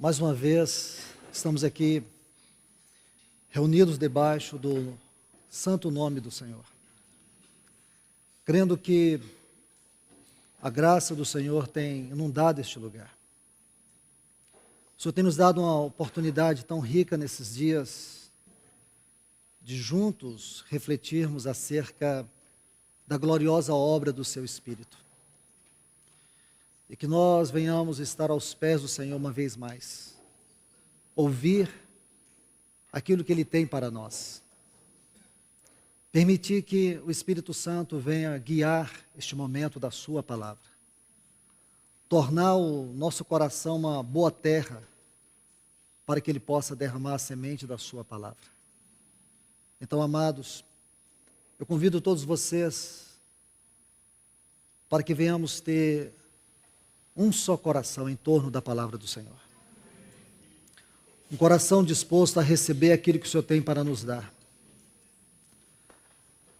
Mais uma vez, estamos aqui reunidos debaixo do santo nome do Senhor, crendo que a graça do Senhor tem inundado este lugar. O Senhor tem nos dado uma oportunidade tão rica nesses dias de juntos refletirmos acerca da gloriosa obra do Seu Espírito. E que nós venhamos estar aos pés do Senhor uma vez mais, ouvir aquilo que Ele tem para nós. Permitir que o Espírito Santo venha guiar este momento da Sua palavra. Tornar o nosso coração uma boa terra, para que Ele possa derramar a semente da Sua palavra. Então, amados, eu convido todos vocês para que venhamos ter um só coração em torno da palavra do Senhor. Um coração disposto a receber aquilo que o Senhor tem para nos dar.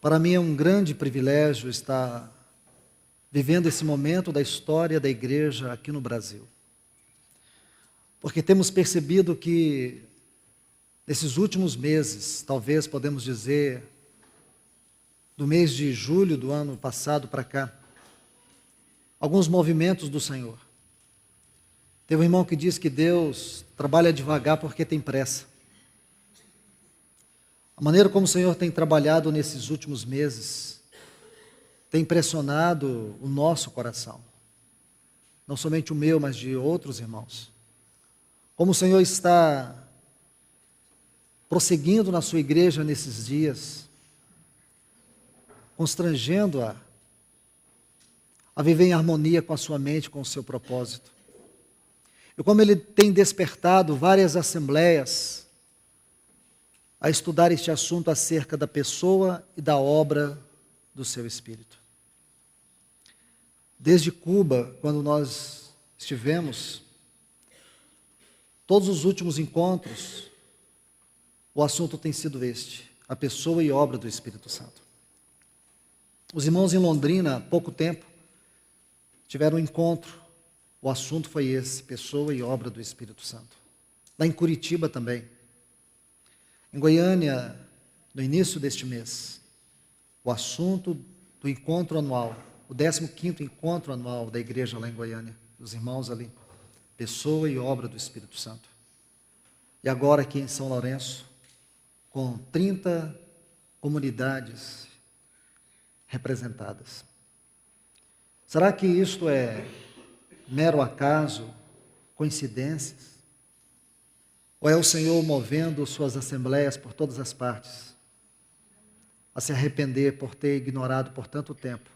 Para mim é um grande privilégio estar vivendo esse momento da história da igreja aqui no Brasil. Porque temos percebido que nesses últimos meses, talvez podemos dizer, do mês de julho do ano passado para cá, alguns movimentos do Senhor. Teve um irmão que diz que Deus trabalha devagar porque tem pressa. A maneira como o Senhor tem trabalhado nesses últimos meses tem impressionado o nosso coração. Não somente o meu, mas de outros irmãos. Como o Senhor está prosseguindo na sua igreja nesses dias, constrangendo-a a viver em harmonia com a sua mente, com o seu propósito. E como Ele tem despertado várias assembleias a estudar este assunto acerca da pessoa e da obra do seu Espírito. Desde Cuba, quando nós estivemos, todos os últimos encontros, o assunto tem sido este: a pessoa e obra do Espírito Santo. Os irmãos em Londrina, há pouco tempo, tiveram um encontro, o assunto foi esse: pessoa e obra do Espírito Santo. Lá em Curitiba também. Em Goiânia, no início deste mês, o assunto do encontro anual, o 15º encontro anual da igreja lá em Goiânia, os irmãos ali, pessoa e obra do Espírito Santo. E agora aqui em São Lourenço, com 30 comunidades representadas. Será que isto é mero acaso, coincidências? Ou é o Senhor movendo suas assembleias por todas as partes a se arrepender por ter ignorado por tanto tempo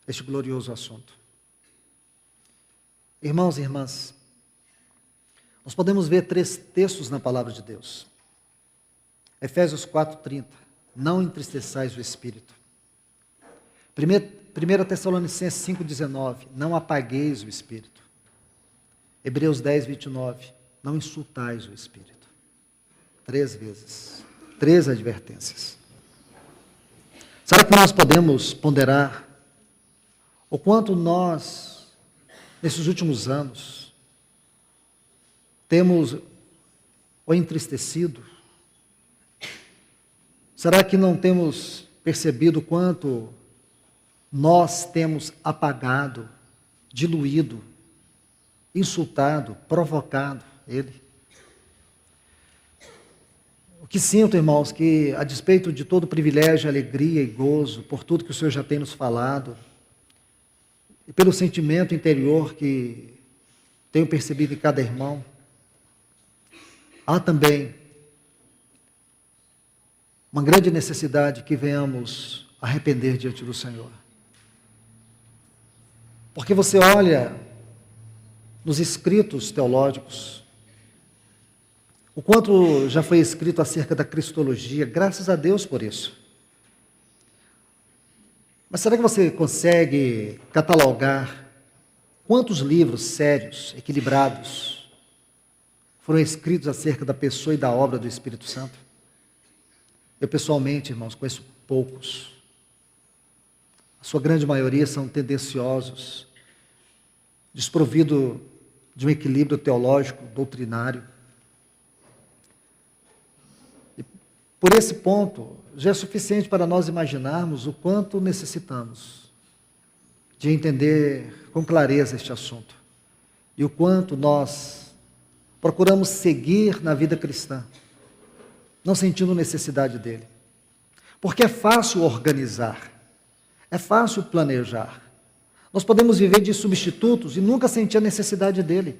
este glorioso assunto? Irmãos e irmãs, nós podemos ver 3 textos na palavra de Deus. Efésios 4:30, não entristeçais o Espírito. 1 Tessalonicenses 5:19, não apagueis o Espírito. Hebreus 10:29, não insultais o Espírito. 3 vezes, 3 advertências. Será que nós podemos ponderar o quanto nós, nesses últimos anos, temos o entristecido? Será que não temos percebido o quanto nós temos apagado, diluído, insultado, provocado Ele? O que sinto, irmãos, que a despeito de todo o privilégio, alegria e gozo, por tudo que o Senhor já tem nos falado, e pelo sentimento interior que tenho percebido em cada irmão, há também uma grande necessidade que venhamos arrepender diante do Senhor. Porque você olha nos escritos teológicos, o quanto já foi escrito acerca da cristologia, graças a Deus por isso. Mas será que você consegue catalogar quantos livros sérios, equilibrados, foram escritos acerca da pessoa e da obra do Espírito Santo? Eu pessoalmente, irmãos, conheço poucos. A sua grande maioria são tendenciosos, desprovido de um equilíbrio teológico, doutrinário. E por esse ponto, já é suficiente para nós imaginarmos o quanto necessitamos de entender com clareza este assunto e o quanto nós procuramos seguir na vida cristã, não sentindo necessidade dele. Porque é fácil organizar, é fácil planejar. Nós podemos viver de substitutos e nunca sentir a necessidade dele.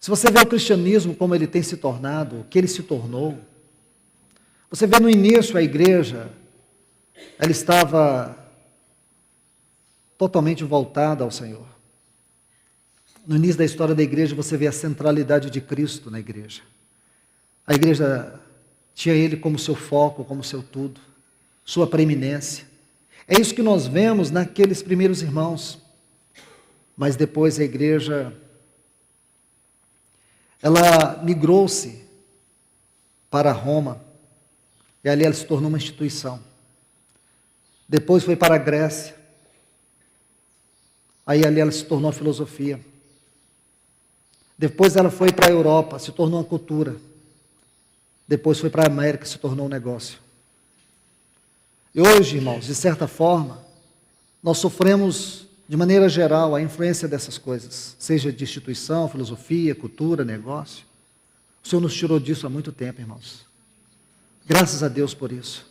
Se você vê o cristianismo como ele tem se tornado, o que ele se tornou, você vê no início a igreja, ela estava totalmente voltada ao Senhor. No início da história da igreja, você vê a centralidade de Cristo na igreja. A igreja tinha ele como seu foco, como seu tudo, sua preeminência. É isso que nós vemos naqueles primeiros irmãos. Mas depois a igreja, ela migrou-se para Roma, e ali ela se tornou uma instituição. Depois foi para a Grécia, aí ali ela se tornou filosofia. Depois ela foi para a Europa, se tornou uma cultura. Depois foi para a América, se tornou um negócio. E hoje, irmãos, de certa forma, nós sofremos, de maneira geral, a influência dessas coisas, seja de instituição, filosofia, cultura, negócio. O Senhor nos tirou disso há muito tempo, irmãos. Graças a Deus por isso.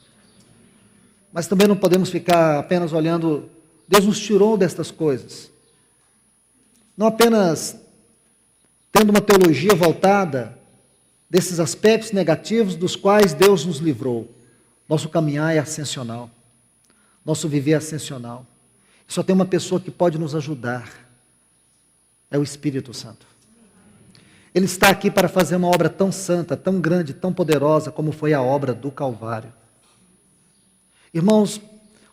Mas também não podemos ficar apenas olhando, Deus nos tirou destas coisas. Não apenas tendo uma teologia voltada desses aspectos negativos dos quais Deus nos livrou. Nosso caminhar é ascensional. Nosso viver é ascensional. Só tem uma pessoa que pode nos ajudar. É o Espírito Santo. Ele está aqui para fazer uma obra tão santa, tão grande, tão poderosa, como foi a obra do Calvário. Irmãos,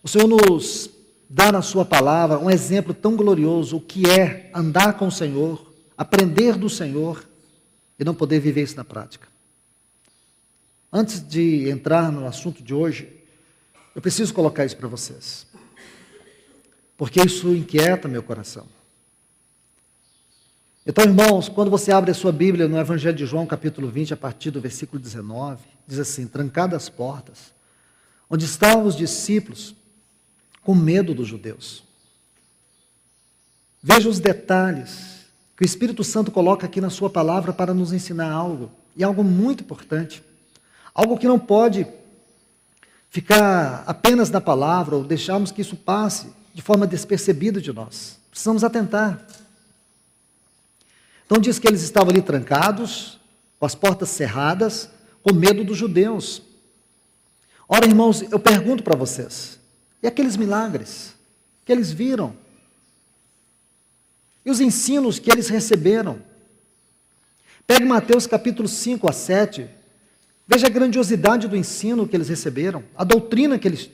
o Senhor nos dá na sua palavra um exemplo tão glorioso, o que é andar com o Senhor, aprender do Senhor e não poder viver isso na prática. Antes de entrar no assunto de hoje, eu preciso colocar isso para vocês, porque isso inquieta meu coração. Então, irmãos, quando você abre a sua Bíblia no Evangelho de João, capítulo 20, a partir do versículo 19, diz assim: trancadas as portas, onde estavam os discípulos com medo dos judeus. Veja os detalhes que o Espírito Santo coloca aqui na sua palavra para nos ensinar algo, e algo muito importante, algo que não pode ficar apenas na palavra ou deixarmos que isso passe de forma despercebida de nós. Precisamos atentar. Então diz que eles estavam ali trancados, com as portas cerradas, com medo dos judeus. Ora, irmãos, eu pergunto para vocês, e aqueles milagres que eles viram? E os ensinos que eles receberam? Pegue Mateus capítulo 5 a 7, veja a grandiosidade do ensino que eles receberam, a doutrina que eles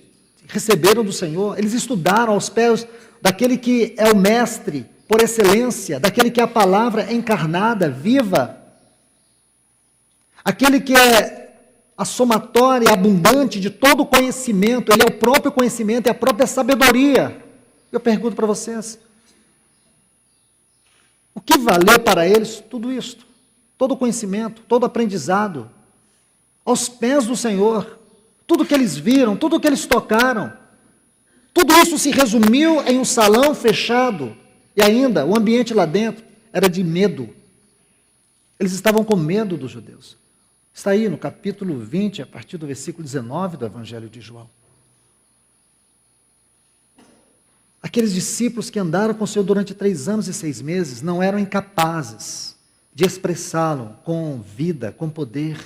receberam do Senhor. Eles estudaram aos pés daquele que é o mestre por excelência, daquele que é a palavra encarnada, viva, aquele que é a somatória abundante de todo o conhecimento, ele é o próprio conhecimento, é a própria sabedoria. Eu pergunto para vocês, o que valeu para eles tudo isto? Todo o conhecimento, todo o aprendizado, aos pés do Senhor, tudo que eles viram, tudo que eles tocaram, tudo isso se resumiu em um salão fechado, e ainda o ambiente lá dentro era de medo. Eles estavam com medo dos judeus. Está aí no capítulo 20, a partir do versículo 19 do Evangelho de João. Aqueles discípulos que andaram com o Senhor durante 3 anos e 6 meses não eram incapazes de expressá-lo com vida, com poder,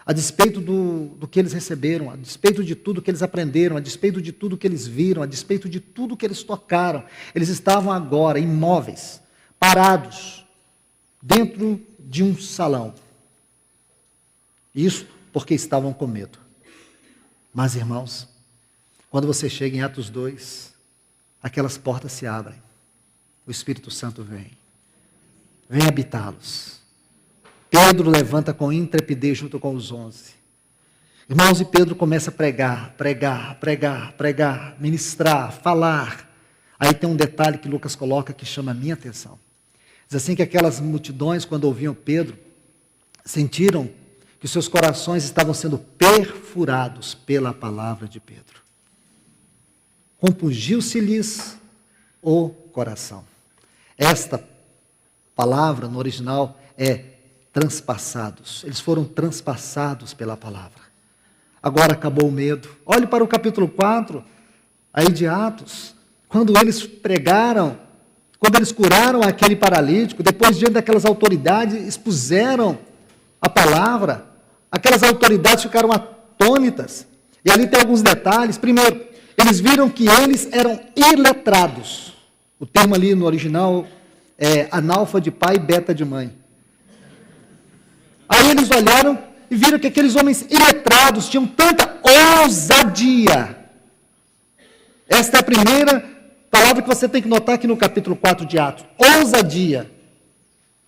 a despeito do que eles receberam, a despeito de tudo que eles aprenderam, a despeito de tudo que eles viram, a despeito de tudo que eles tocaram. Eles estavam agora imóveis, parados, dentro de um salão. Isso porque estavam com medo. Mas, irmãos, quando você chega em Atos 2, aquelas portas se abrem. O Espírito Santo vem habitá-los. Pedro levanta com intrepidez junto com os 11. Irmãos, e Pedro começa a pregar, ministrar, falar. Aí tem um detalhe que Lucas coloca que chama a minha atenção. Diz assim que aquelas multidões, quando ouviam Pedro, sentiram que os seus corações estavam sendo perfurados pela palavra de Pedro. Compungiu-se-lhes o coração. Esta palavra no original é transpassados. Eles foram transpassados pela palavra. Agora acabou o medo. Olhe para o capítulo 4, aí de Atos, quando eles pregaram, quando eles curaram aquele paralítico, depois diante daquelas autoridades, expuseram a palavra, aquelas autoridades ficaram atônitas. E ali tem alguns detalhes. Primeiro, eles viram que eles eram iletrados. O termo ali no original é analfa de pai e beta de mãe. Aí eles olharam e viram que aqueles homens iletrados tinham tanta ousadia. Esta é a primeira palavra que você tem que notar aqui no capítulo 4 de Atos. Ousadia.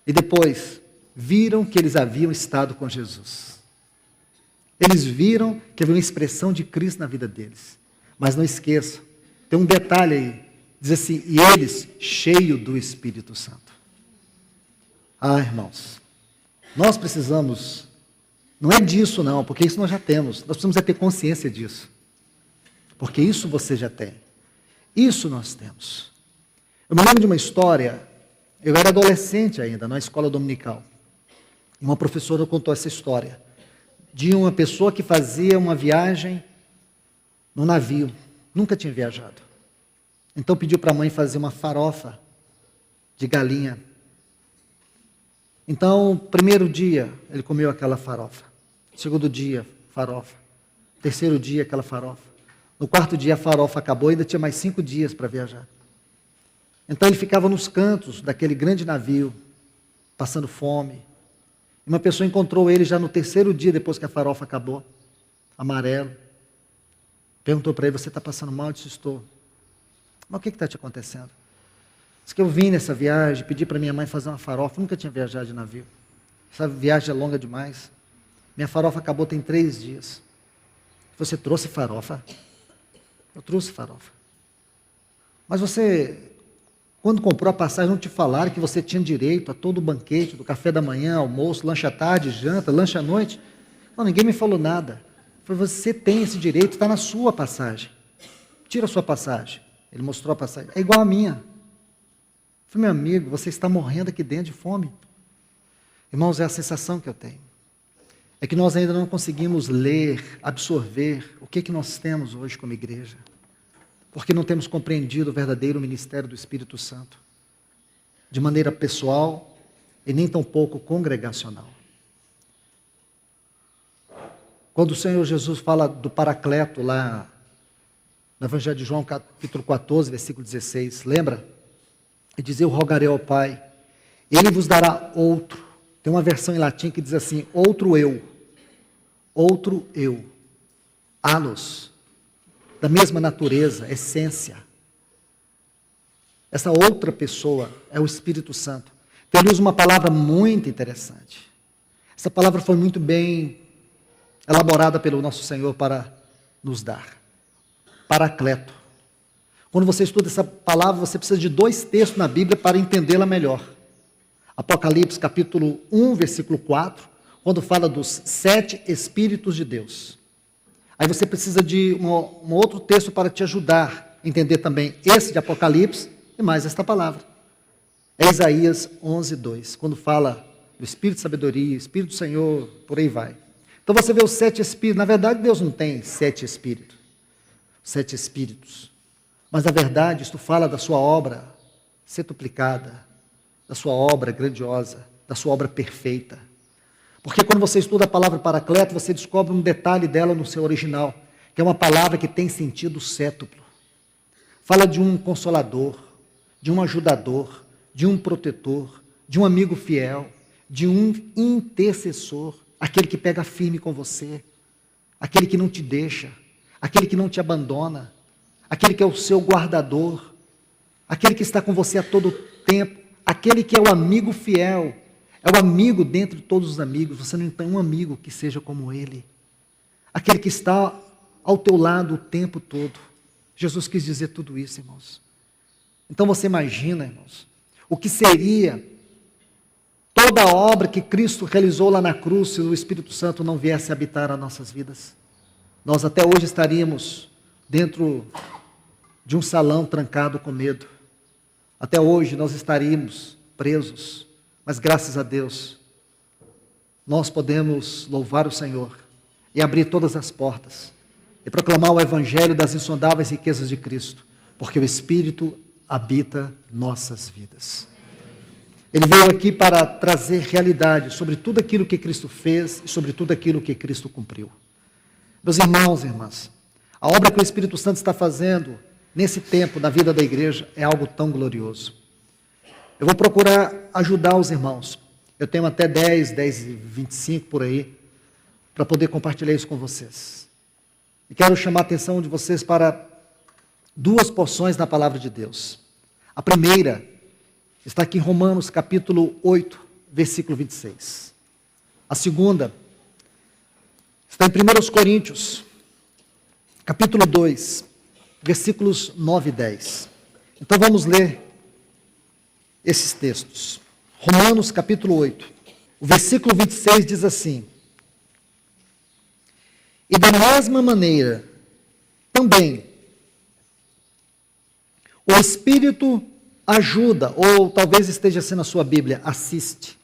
E depois, viram que eles haviam estado com Jesus. Eles viram que havia uma expressão de Cristo na vida deles. Mas não esqueça, tem um detalhe aí. Diz assim, e eles cheios do Espírito Santo. Ah, irmãos, nós precisamos, não é disso não, porque isso nós já temos. Nós precisamos ter consciência disso. Porque isso você já tem. Isso nós temos. Eu me lembro de uma história, eu era adolescente ainda, na escola dominical. E uma professora contou essa história. De uma pessoa que fazia uma viagem no navio. Nunca tinha viajado. Então pediu para a mãe fazer uma farofa de galinha. Então, primeiro dia, ele comeu aquela farofa. Segundo dia, farofa. Terceiro dia, aquela farofa. No quarto dia, a farofa acabou e ainda tinha mais 5 dias para viajar. Então, ele ficava nos cantos daquele grande navio, passando fome. E uma pessoa encontrou ele já no terceiro dia, depois que a farofa acabou, amarelo. Perguntou para ele, você está passando mal? Eu disse, estou. Mas o que está te acontecendo? Diz que eu vim nessa viagem, pedi para minha mãe fazer uma farofa, nunca tinha viajado de navio. Essa viagem é longa demais. Minha farofa acabou tem 3 dias. Você trouxe farofa? Eu trouxe farofa. Mas você, quando comprou a passagem, não te falaram que você tinha direito a todo o banquete, do café da manhã, almoço, lanche à tarde, janta, lanche à noite? Não, ninguém me falou nada. Foi você tem esse direito, está na sua passagem. Tira a sua passagem. Ele mostrou a passagem. É igual a minha. Eu falei, meu amigo, você está morrendo aqui dentro de fome. Irmãos, é a sensação que eu tenho. É que nós ainda não conseguimos ler, absorver o que nós temos hoje como igreja. Porque não temos compreendido o verdadeiro ministério do Espírito Santo. De maneira pessoal e nem tampouco congregacional. Quando o Senhor Jesus fala do Paracleto lá no Evangelho de João, capítulo 14, versículo 16, lembra? Ele diz, eu rogarei ao Pai, Ele vos dará outro. Tem uma versão em latim que diz assim, outro eu, halos, da mesma natureza, essência. Essa outra pessoa é o Espírito Santo. Então ele usa uma palavra muito interessante. Essa palavra foi muito bem elaborada pelo nosso Senhor para nos dar. Paracleto. Quando você estuda essa palavra, você precisa de 2 textos na Bíblia para entendê-la melhor. Apocalipse capítulo 1, versículo 4, quando fala dos 7 Espíritos de Deus. Aí você precisa de um outro texto para te ajudar a entender também esse de Apocalipse e mais esta palavra. É Isaías 11, 2, quando fala do Espírito de sabedoria, Espírito do Senhor, por aí vai. Então você vê os 7 Espíritos. Na verdade, Deus não tem 7 Espíritos. 7 Espíritos. Mas, na verdade, isto fala da sua obra setuplicada, da sua obra grandiosa, da sua obra perfeita. Porque quando você estuda a palavra paracleto, você descobre um detalhe dela no seu original, que é uma palavra que tem sentido cétuplo. Fala de um consolador, de um ajudador, de um protetor, de um amigo fiel, de um intercessor, aquele que pega firme com você, aquele que não te deixa, aquele que não te abandona, aquele que é o seu guardador, aquele que está com você a todo tempo, aquele que é o amigo fiel, é o amigo dentre todos os amigos, você não tem um amigo que seja como ele, aquele que está ao teu lado o tempo todo. Jesus quis dizer tudo isso, irmãos. Então você imagina, irmãos, o que seria toda a obra que Cristo realizou lá na cruz se o Espírito Santo não viesse habitar as nossas vidas. Nós até hoje estaríamos dentro de um salão trancado com medo. Até hoje nós estaríamos presos, mas graças a Deus, nós podemos louvar o Senhor e abrir todas as portas e proclamar o Evangelho das insondáveis riquezas de Cristo, porque o Espírito habita nossas vidas. Ele veio aqui para trazer realidade sobre tudo aquilo que Cristo fez e sobre tudo aquilo que Cristo cumpriu. Meus irmãos e irmãs, a obra que o Espírito Santo está fazendo nesse tempo na vida da igreja é algo tão glorioso. Eu vou procurar ajudar os irmãos. Eu tenho até 10h25 por aí, para poder compartilhar isso com vocês. E quero chamar a atenção de vocês para duas porções da palavra de Deus. A primeira está aqui em Romanos capítulo 8, versículo 26. A segunda está em 1 Coríntios, capítulo 2, versículos 9 e 10. Então vamos ler esses textos. Romanos capítulo 8, o versículo 26 diz assim: e da mesma maneira, também, o Espírito ajuda, ou talvez esteja assim na sua Bíblia, assiste.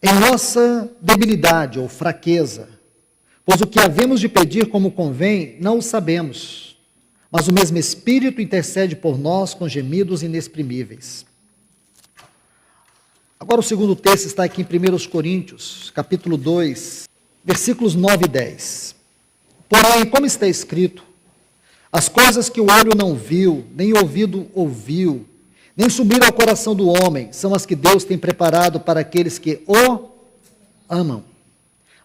Em nossa debilidade ou fraqueza, pois o que havemos de pedir como convém, não o sabemos, mas o mesmo Espírito intercede por nós com gemidos inexprimíveis. Agora o segundo texto está aqui em 1 Coríntios, capítulo 2, versículos 9 e 10. Porém, como está escrito, as coisas que o olho não viu, nem o ouvido ouviu, nem subiram ao coração do homem, são as que Deus tem preparado para aqueles que o amam.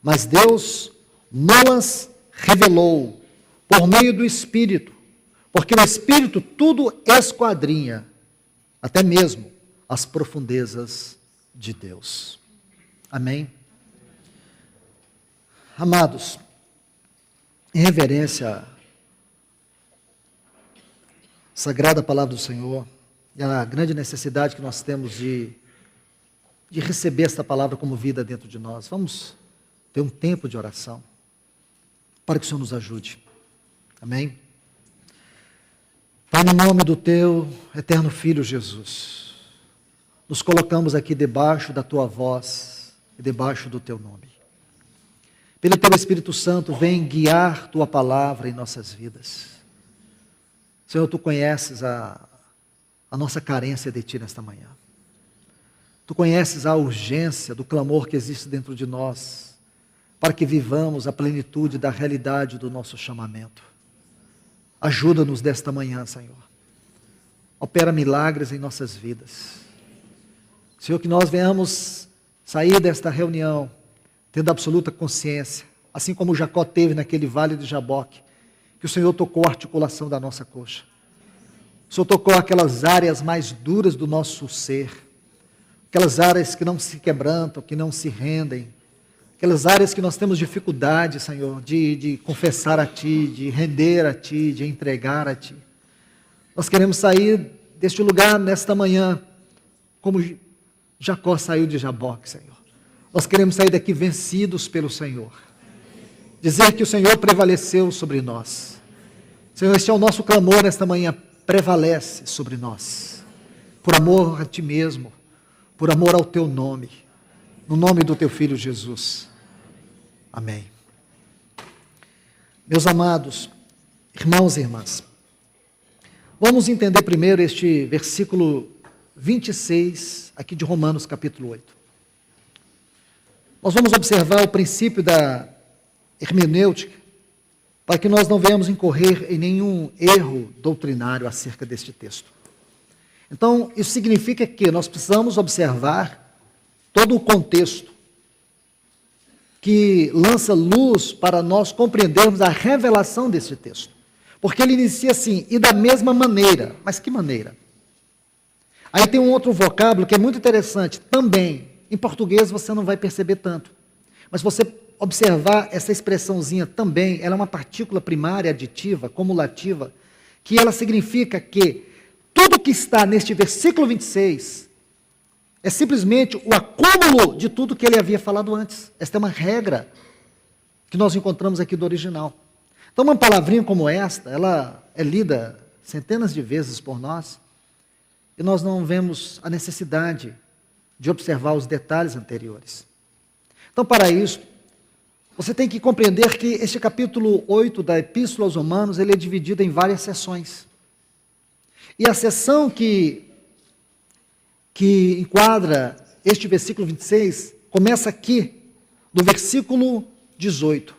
Mas Deus não-as revelou por meio do Espírito, porque o Espírito tudo esquadrinha, até mesmo as profundezas de Deus. Amém? Amados, em reverência à sagrada palavra do Senhor e a grande necessidade que nós temos de receber esta palavra como vida dentro de nós, vamos ter um tempo de oração para que o Senhor nos ajude. Amém? Pai, no nome do teu eterno Filho Jesus, nos colocamos aqui debaixo da tua voz e debaixo do teu nome. Pelo teu Espírito Santo, vem guiar tua palavra em nossas vidas. Senhor, tu conheces a nossa carência de ti nesta manhã. Tu conheces a urgência do clamor que existe dentro de nós, para que vivamos a plenitude da realidade do nosso chamamento. Ajuda-nos desta manhã, Senhor. Opera milagres em nossas vidas. Senhor, que nós venhamos sair desta reunião tendo absoluta consciência, assim como Jacó teve naquele vale de Jaboque, que o Senhor tocou a articulação da nossa coxa. O Senhor tocou aquelas áreas mais duras do nosso ser, aquelas áreas que não se quebrantam, que não se rendem, aquelas áreas que nós temos dificuldade, Senhor, de confessar a Ti, de render a Ti, de entregar a Ti. Nós queremos sair deste lugar nesta manhã, como Jacó saiu de Jaboque, Senhor. Nós queremos sair daqui vencidos pelo Senhor. Dizer que o Senhor prevaleceu sobre nós. Senhor, este é o nosso clamor nesta manhã. Prevalece sobre nós. Por amor a Ti mesmo. Por amor ao Teu nome. No nome do Teu Filho Jesus. Amém. Meus amados, irmãos e irmãs, vamos entender primeiro este versículo 26, aqui de Romanos capítulo 8. Nós vamos observar o princípio da hermenêutica, para que nós não venhamos incorrer em nenhum erro doutrinário acerca deste texto. Então, isso significa que nós precisamos observar todo o contexto que lança luz para nós compreendermos a revelação deste texto. Porque ele inicia assim, e da mesma maneira. Mas que maneira? Aí tem um outro vocábulo que é muito interessante, também. Em português você não vai perceber tanto. Mas você observar essa expressãozinha também, ela é uma partícula primária aditiva, cumulativa, que ela significa que tudo que está neste versículo 26 é simplesmente o acúmulo de tudo que ele havia falado antes. Esta é uma regra que nós encontramos aqui do original. Então, uma palavrinha como esta, ela é lida centenas de vezes por nós, e nós não vemos a necessidade de observar os detalhes anteriores. Então, para isso, você tem que compreender que este capítulo 8 da Epístola aos Romanos, ele é dividido em várias seções. E a seção que enquadra este versículo 26, começa aqui, do versículo 18,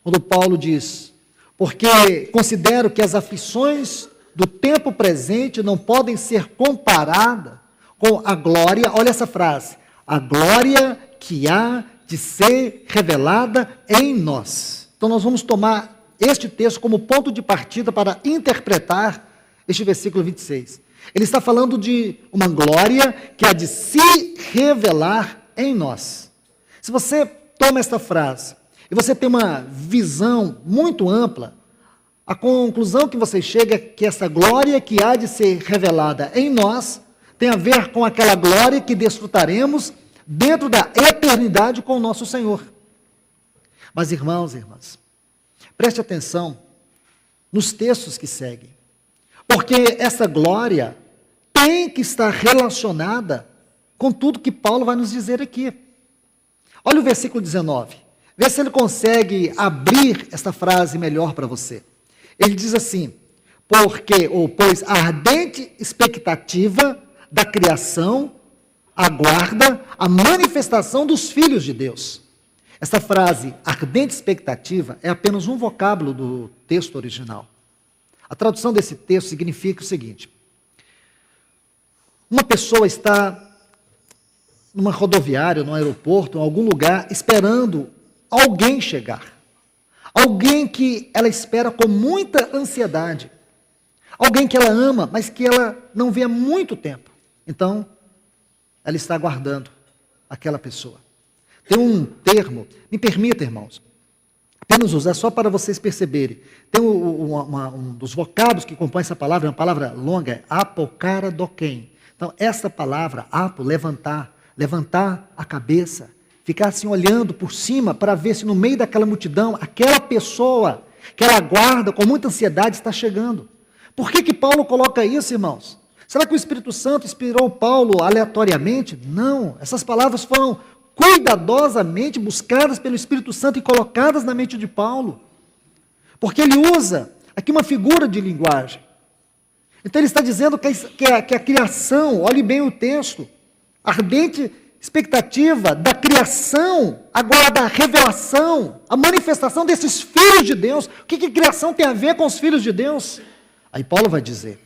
quando Paulo diz: porque considero que as aflições do tempo presente não podem ser comparadas com a glória, olha essa frase, a glória que há de ser revelada em nós. Então nós vamos tomar este texto como ponto de partida para interpretar este versículo 26. Ele está falando de uma glória que há de se revelar em nós. Se você toma esta frase e você tem uma visão muito ampla, a conclusão que você chega é que essa glória que há de ser revelada em nós tem a ver com aquela glória que desfrutaremos dentro da eternidade com o nosso Senhor. Mas, irmãos e irmãs, preste atenção nos textos que seguem, porque essa glória tem que estar relacionada com tudo que Paulo vai nos dizer aqui. Olha o versículo 19, vê se ele consegue abrir esta frase melhor para você. Ele diz assim: pois a ardente expectativa da criação aguarda a manifestação dos filhos de Deus. Essa frase, ardente expectativa, é apenas um vocábulo do texto original. A tradução desse texto significa o seguinte: uma pessoa está numa rodoviária, num aeroporto, em algum lugar, esperando alguém chegar. Alguém que ela espera com muita ansiedade. Alguém que ela ama, mas que ela não vê há muito tempo. Então, ela está aguardando aquela pessoa. Tem um termo, me permita, irmãos, apenas usar só para vocês perceberem. Tem um dos vocábulos que compõe essa palavra, uma palavra longa, é apokaradoken. Então, essa palavra, apo, levantar a cabeça, ficar assim olhando por cima para ver se no meio daquela multidão, aquela pessoa que ela aguarda com muita ansiedade está chegando. Por que Paulo coloca isso, irmãos? Será que o Espírito Santo inspirou Paulo aleatoriamente? Não, essas palavras foram cuidadosamente buscadas pelo Espírito Santo e colocadas na mente de Paulo. Porque ele usa aqui uma figura de linguagem. Então ele está dizendo que a criação, olhe bem o texto, ardente expectativa da criação, agora da revelação, a manifestação desses filhos de Deus. O que a criação tem a ver com os filhos de Deus? Aí Paulo vai dizer,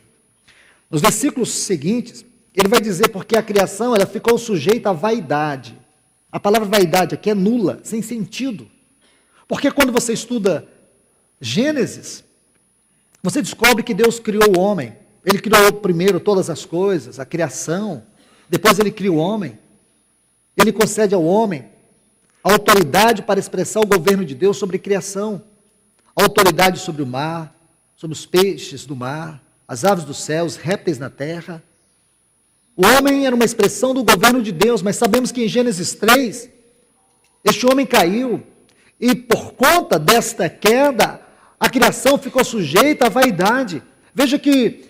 nos versículos seguintes, ele vai dizer porque a criação ela ficou sujeita à vaidade. A palavra vaidade aqui é nula, sem sentido. Porque quando você estuda Gênesis, você descobre que Deus criou o homem. Ele criou primeiro todas as coisas, a criação, depois ele cria o homem. Ele concede ao homem a autoridade para expressar o governo de Deus sobre a criação, a autoridade sobre o mar, sobre os peixes do mar, as aves do céu, os répteis na terra. O homem era uma expressão do governo de Deus, mas sabemos que em Gênesis 3, este homem caiu, e por conta desta queda, a criação ficou sujeita à vaidade. Veja que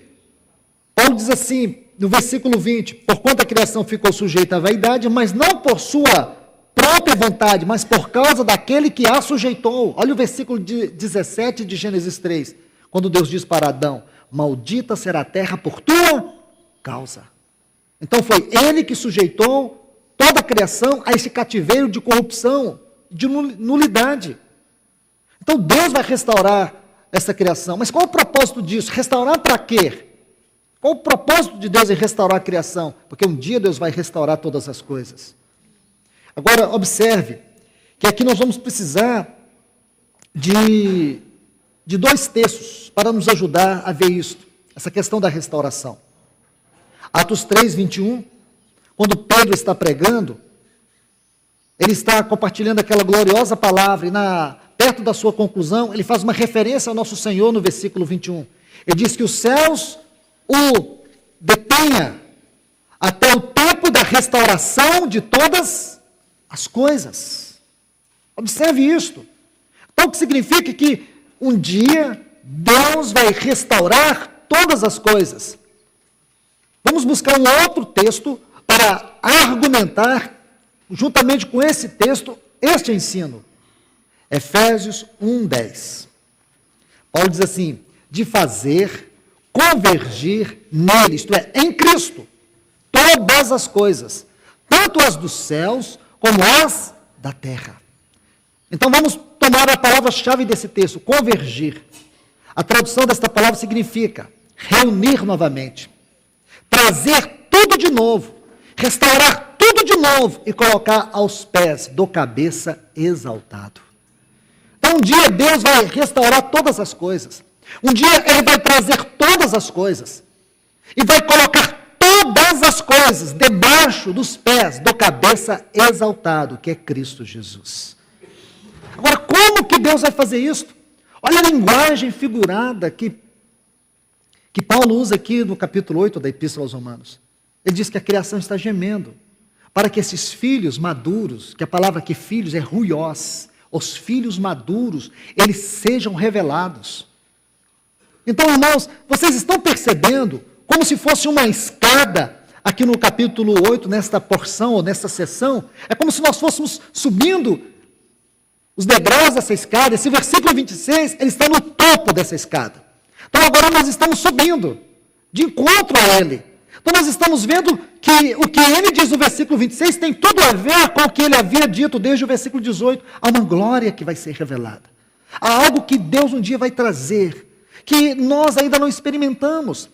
Paulo diz assim, no versículo 20, por conta a criação ficou sujeita à vaidade, mas não por sua própria vontade, mas por causa daquele que a sujeitou. Olha o versículo 17 de Gênesis 3, quando Deus diz para Adão, maldita será a terra por tua causa. Então foi ele que sujeitou toda a criação a esse cativeiro de corrupção, de nulidade. Então Deus vai restaurar essa criação. Mas qual o propósito disso? Restaurar para quê? Qual o propósito de Deus em restaurar a criação? Porque um dia Deus vai restaurar todas as coisas. Agora, observe que aqui nós vamos precisar de dois textos para nos ajudar a ver isso, essa questão da restauração. Atos 3, 21, quando Pedro está pregando, ele está compartilhando aquela gloriosa palavra, e perto da sua conclusão, ele faz uma referência ao nosso Senhor no versículo 21. Ele diz que os céus o detenha até o tempo da restauração de todas as coisas. Observe isto. Então, o que significa que um dia Deus vai restaurar todas as coisas. Vamos buscar um outro texto para argumentar, juntamente com esse texto, este ensino. Efésios 1:10. Paulo diz assim: de fazer convergir nele, isto é, em Cristo, todas as coisas, tanto as dos céus como as da terra. Então vamos tomar a palavra-chave desse texto, convergir. A tradução desta palavra significa reunir novamente, trazer tudo de novo, restaurar tudo de novo e colocar aos pés do cabeça exaltado. Então um dia Deus vai restaurar todas as coisas. Um dia Ele vai trazer todas as coisas e vai colocar todas as coisas debaixo dos pés do cabeça exaltado, que é Cristo Jesus. Agora, como que Deus vai fazer isso? Olha a linguagem figurada que Paulo usa aqui no capítulo 8 da Epístola aos Romanos. Ele diz que a criação está gemendo, para que esses filhos maduros, que a palavra aqui filhos é ruiós, os filhos maduros, eles sejam revelados. Então, irmãos, vocês estão percebendo como se fosse uma escada, aqui no capítulo 8, nesta porção, ou nesta seção, é como se nós fôssemos subindo os degraus dessa escada. Esse versículo 26, ele está no topo dessa escada. Então agora nós estamos subindo, de encontro a ele. Então nós estamos vendo que o que ele diz no versículo 26 tem tudo a ver com o que ele havia dito desde o versículo 18. Há uma glória que vai ser revelada. Há algo que Deus um dia vai trazer, que nós ainda não experimentamos.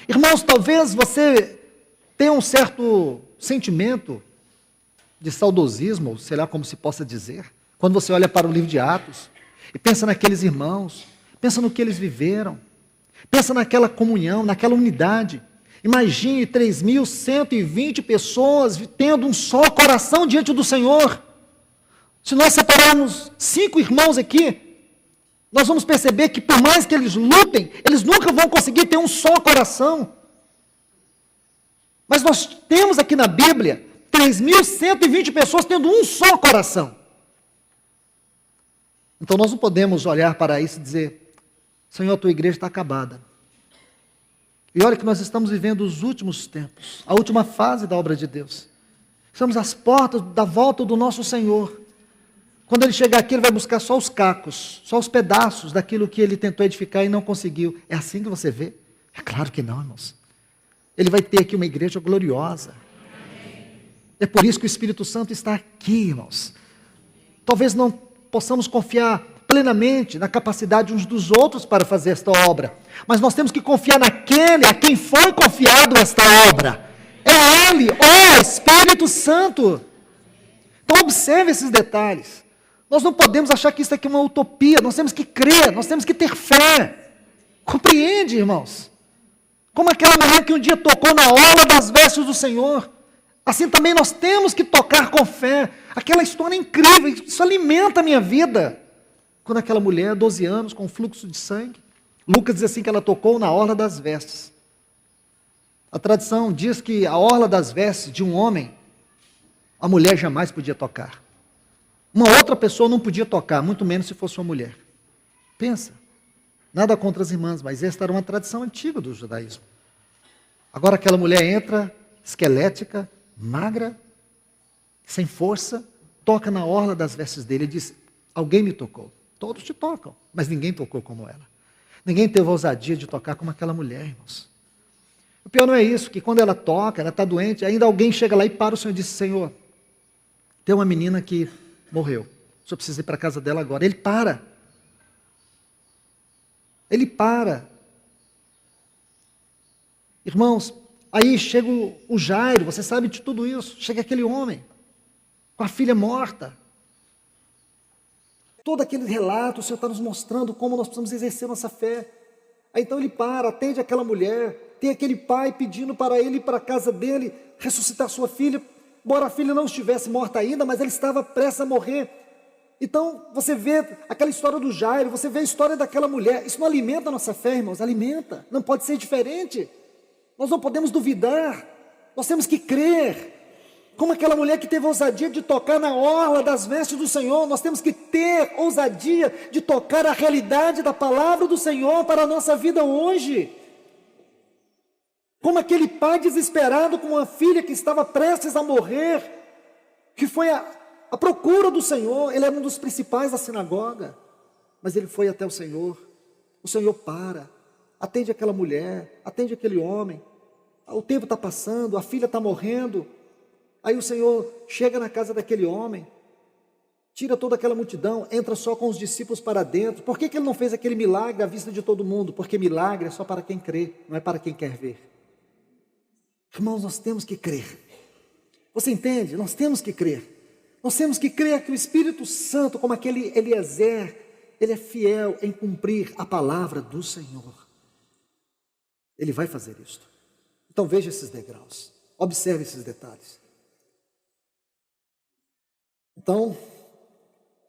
Irmãos, talvez você tenha um certo sentimento de saudosismo, sei lá como se possa dizer, quando você olha para o livro de Atos e pensa naqueles irmãos, pensa no que eles viveram, pensa naquela comunhão, naquela unidade. Imagine 3.120 pessoas tendo um só coração diante do Senhor. Se nós separarmos 5 irmãos aqui, nós vamos perceber que por mais que eles lutem, eles nunca vão conseguir ter um só coração. Mas nós temos aqui na Bíblia 3.120 pessoas tendo um só coração. Então nós não podemos olhar para isso e dizer: Senhor, a tua igreja está acabada. E olha que nós estamos vivendo os últimos tempos, a última fase da obra de Deus. Estamos às portas da volta do nosso Senhor. Quando Ele chegar aqui, Ele vai buscar só os cacos, só os pedaços daquilo que Ele tentou edificar e não conseguiu. É assim que você vê? É claro que não, irmãos. Ele vai ter aqui uma igreja gloriosa. É por isso que o Espírito Santo está aqui, irmãos. Talvez não possamos confiar plenamente na capacidade uns dos outros para fazer esta obra, mas nós temos que confiar naquele a quem foi confiado esta obra. É Ele, o Espírito Santo. Então observe esses detalhes. Nós não podemos achar que isso aqui é uma utopia, nós temos que crer, nós temos que ter fé. Compreende, irmãos? Como aquela mulher que um dia tocou na orla das vestes do Senhor, assim também nós temos que tocar com fé. Aquela história é incrível, isso alimenta a minha vida. Quando aquela mulher, 12 anos, com fluxo de sangue, Lucas diz assim que ela tocou na orla das vestes. A tradição diz que a orla das vestes de um homem, a mulher jamais podia tocar. Uma outra pessoa não podia tocar, muito menos se fosse uma mulher. Pensa, nada contra as irmãs, mas esta era uma tradição antiga do judaísmo. Agora aquela mulher entra, esquelética, magra, sem força, toca na orla das vestes dele e diz: alguém me tocou. Todos te tocam, mas ninguém tocou como ela. Ninguém teve a ousadia de tocar como aquela mulher, irmãos. O pior não é isso, que quando ela toca, ela está doente, ainda alguém chega lá e para o Senhor e diz: Senhor, tem uma menina que morreu, o Senhor precisa ir para a casa dela agora. Ele para. Ele para. Irmãos, aí chega o Jairo, você sabe de tudo isso, chega aquele homem, com a filha morta. Todo aquele relato, o Senhor está nos mostrando como nós precisamos exercer nossa fé. Aí então ele para, atende aquela mulher, tem aquele pai pedindo para ele ir para a casa dele, ressuscitar sua filha, embora a filha não estivesse morta ainda, mas ele estava prestes a morrer. Então, você vê aquela história do Jairo, você vê a história daquela mulher. Isso não alimenta a nossa fé, irmãos? Alimenta. Não pode ser diferente. Nós não podemos duvidar. Nós temos que crer. Como aquela mulher que teve ousadia de tocar na orla das vestes do Senhor, nós temos que ter ousadia de tocar a realidade da palavra do Senhor para a nossa vida hoje. Como aquele pai desesperado com uma filha que estava prestes a morrer, que foi à procura do Senhor. Ele era um dos principais da sinagoga, mas ele foi até o Senhor para, atende aquela mulher, atende aquele homem. O tempo está passando, a filha está morrendo. Aí o Senhor chega na casa daquele homem, tira toda aquela multidão, entra só com os discípulos para dentro. Por que Ele não fez aquele milagre à vista de todo mundo? Porque milagre é só para quem crê, não é para quem quer ver. Irmãos, nós temos que crer. Você entende? Nós temos que crer. Nós temos que crer que o Espírito Santo, como aquele Eliezer, ele é fiel em cumprir a palavra do Senhor. Ele vai fazer isto. Então veja esses degraus, observe esses detalhes. Então,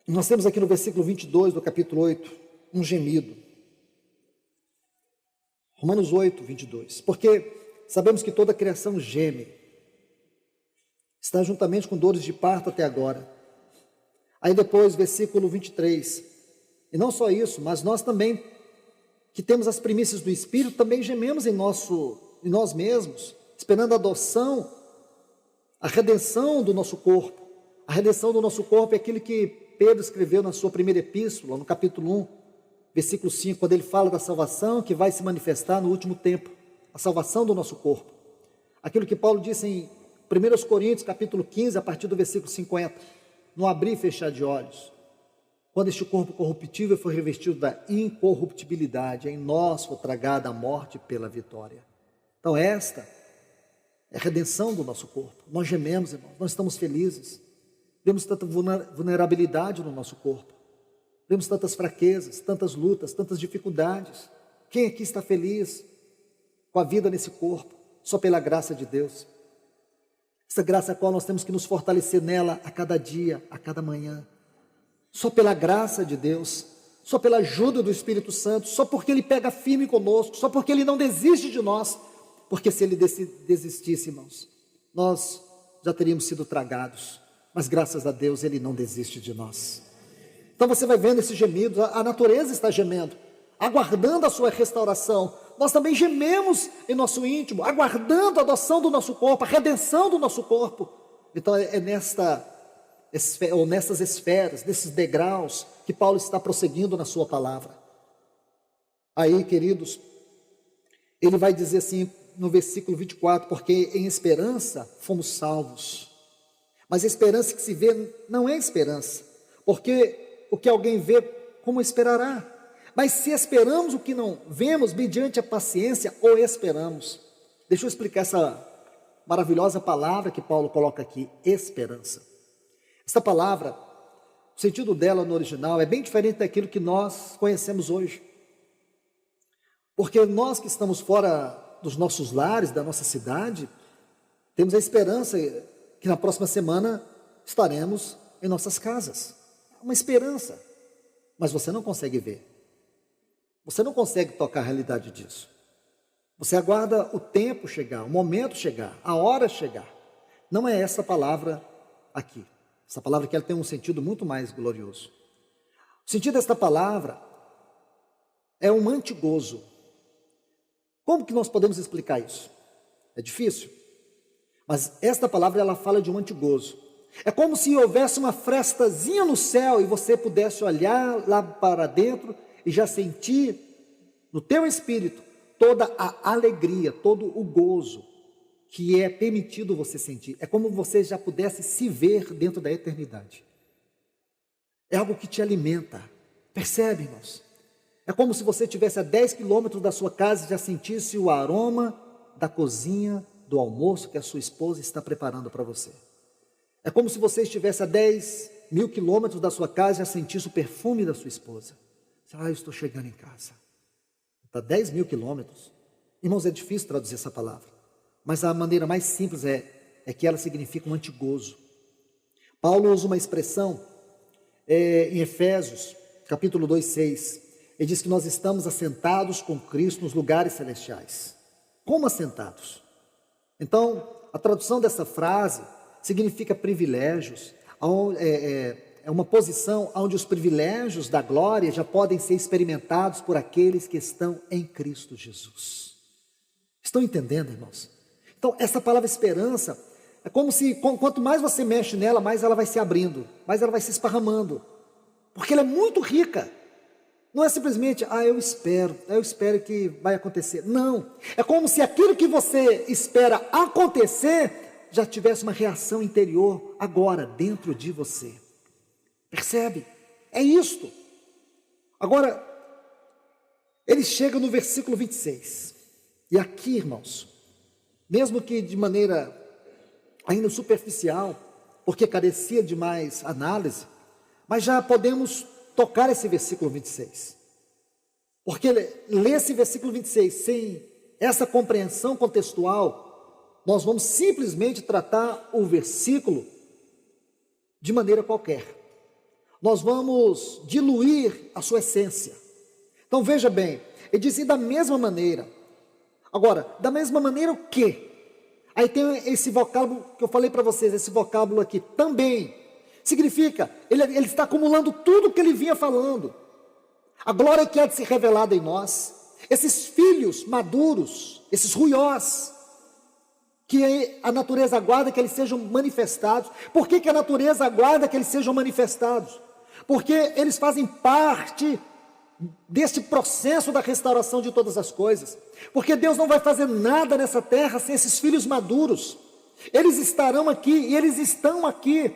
nós temos aqui no versículo 22 do capítulo 8, um gemido. Romanos 8, 22. Porque sabemos que toda a criação geme, está juntamente com dores de parto até agora. Aí depois, versículo 23. E não só isso, mas nós também, que temos as primícias do Espírito, também gememos em nós mesmos, esperando a adoção, a redenção do nosso corpo. A redenção do nosso corpo é aquilo que Pedro escreveu na sua primeira epístola, no capítulo 1, versículo 5, quando ele fala da salvação que vai se manifestar no último tempo, a salvação do nosso corpo. Aquilo que Paulo disse em 1 Coríntios, capítulo 15, a partir do versículo 50, no abrir e fechar de olhos. Quando este corpo corruptível foi revestido da incorruptibilidade, em nós foi tragada a morte pela vitória. Então esta é a redenção do nosso corpo. Nós gememos, irmãos, nós estamos felizes. Vemos tanta vulnerabilidade no nosso corpo. Vemos tantas fraquezas, tantas lutas, tantas dificuldades. Quem aqui está feliz com a vida nesse corpo? Só pela graça de Deus. Essa graça a qual nós temos que nos fortalecer nela a cada dia, a cada manhã. Só pela graça de Deus, só pela ajuda do Espírito Santo, só porque Ele pega firme conosco, só porque Ele não desiste de nós. Porque se Ele desistisse, irmãos, nós já teríamos sido tragados. Mas graças a Deus Ele não desiste de nós. Então você vai vendo esse gemido, a natureza está gemendo, aguardando a sua restauração. Nós também gememos em nosso íntimo, aguardando a adoção do nosso corpo, a redenção do nosso corpo. Então é nessas esferas, nesses degraus, que Paulo está prosseguindo na sua palavra. Aí, queridos, ele vai dizer assim no versículo 24, porque em esperança fomos salvos. Mas a esperança que se vê não é esperança, porque o que alguém vê, como esperará? Mas se esperamos o que não vemos, mediante a paciência, o esperamos. Deixa eu explicar essa maravilhosa palavra que Paulo coloca aqui, esperança. Essa palavra, o sentido dela no original é bem diferente daquilo que nós conhecemos hoje. Porque nós que estamos fora dos nossos lares, da nossa cidade, temos a esperança que na próxima semana estaremos em nossas casas. Uma esperança, mas você não consegue ver. Você não consegue tocar a realidade disso. Você aguarda o tempo chegar, o momento chegar, a hora chegar. Não é essa palavra aqui. Essa palavra aqui ela tem um sentido muito mais glorioso. O sentido desta palavra é um antigozo. Como que nós podemos explicar isso? É difícil. Mas esta palavra ela fala de um antigozo. É como se houvesse uma frestazinha no céu e você pudesse olhar lá para dentro e já sentir no teu espírito toda a alegria, todo o gozo que é permitido você sentir. É como você já pudesse se ver dentro da eternidade. É algo que te alimenta. Percebe, irmãos? É como se você estivesse a 10 quilômetros da sua casa e já sentisse o aroma da cozinha, do almoço que a sua esposa está preparando para você. É como se você estivesse a 10.000 quilômetros da sua casa e já sentisse o perfume da sua esposa. Eu estou chegando em casa. Está 10.000 quilômetros. Irmãos, é difícil traduzir essa palavra. Mas a maneira mais simples é que ela significa um antigozo. Paulo usa uma expressão em Efésios, capítulo 2, 6, ele diz que nós estamos assentados com Cristo nos lugares celestiais. Como assentados? Então, a tradução dessa frase significa privilégios, é uma posição onde os privilégios da glória já podem ser experimentados por aqueles que estão em Cristo Jesus. Estão entendendo, irmãos? Então, essa palavra esperança, é como se, quanto mais você mexe nela, mais ela vai se abrindo, mais ela vai se esparramando, porque ela é muito rica. Não é simplesmente, eu espero que vai acontecer. Não, é como se aquilo que você espera acontecer, já tivesse uma reação interior, agora, dentro de você. Percebe? É isto. Agora, ele chega no versículo 26, e aqui, irmãos, mesmo que de maneira ainda superficial, porque carecia de mais análise, mas já podemos tocar esse versículo 26, porque ler esse versículo 26 sem essa compreensão contextual, nós vamos simplesmente tratar o versículo de maneira qualquer, nós vamos diluir a sua essência. Então veja bem, ele diz, e da mesma maneira, agora, da mesma maneira o quê? Aí tem esse vocábulo que eu falei para vocês, esse vocábulo aqui, também, significa, ele está acumulando tudo o que ele vinha falando, a glória que há de ser revelada em nós, esses filhos maduros, esses ruiós, que a natureza aguarda que eles sejam manifestados. Por que a natureza aguarda que eles sejam manifestados? Porque eles fazem parte deste processo da restauração de todas as coisas, porque Deus não vai fazer nada nessa terra sem esses filhos maduros, eles estarão aqui, e eles estão aqui,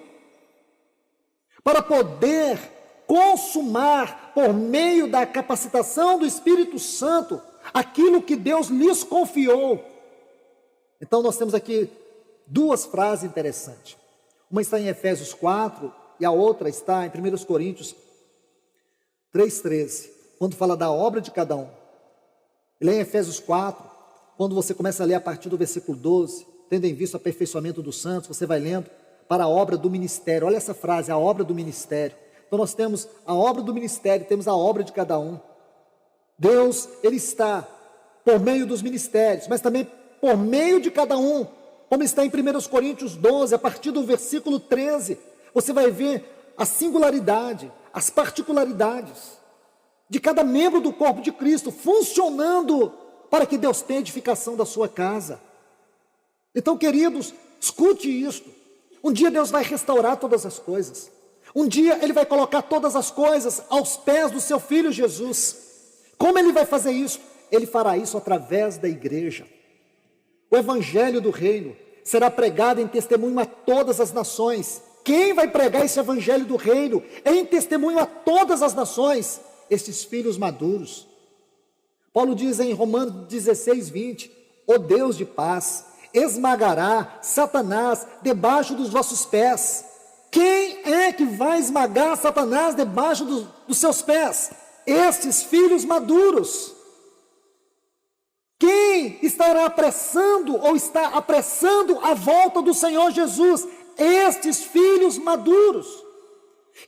para poder consumar, por meio da capacitação do Espírito Santo, aquilo que Deus lhes confiou. Então nós temos aqui duas frases interessantes, uma está em Efésios 4, e a outra está em 1 Coríntios 3,13, quando fala da obra de cada um. E lá em Efésios 4, quando você começa a ler a partir do versículo 12, tendo em vista o aperfeiçoamento dos santos, você vai lendo para a obra do ministério. Olha essa frase, a obra do ministério. Então nós temos a obra do ministério, temos a obra de cada um. Deus, Ele está por meio dos ministérios, mas também por meio de cada um, como está em 1 Coríntios 12, a partir do versículo 13, você vai ver a singularidade, as particularidades de cada membro do corpo de Cristo, funcionando para que Deus tenha edificação da sua casa. Então, queridos, escute isto, um dia Deus vai restaurar todas as coisas, um dia Ele vai colocar todas as coisas aos pés do seu Filho Jesus. Como Ele vai fazer isso? Ele fará isso através da igreja. O evangelho do reino será pregado em testemunho a todas as nações. Quem vai pregar esse evangelho do reino em testemunho a todas as nações? Estes filhos maduros. Paulo diz em Romanos 16, 20, o Deus de paz esmagará Satanás debaixo dos vossos pés. Quem é que vai esmagar Satanás debaixo dos seus pés? Estes filhos maduros. Quem estará apressando ou está apressando a volta do Senhor Jesus? Estes filhos maduros.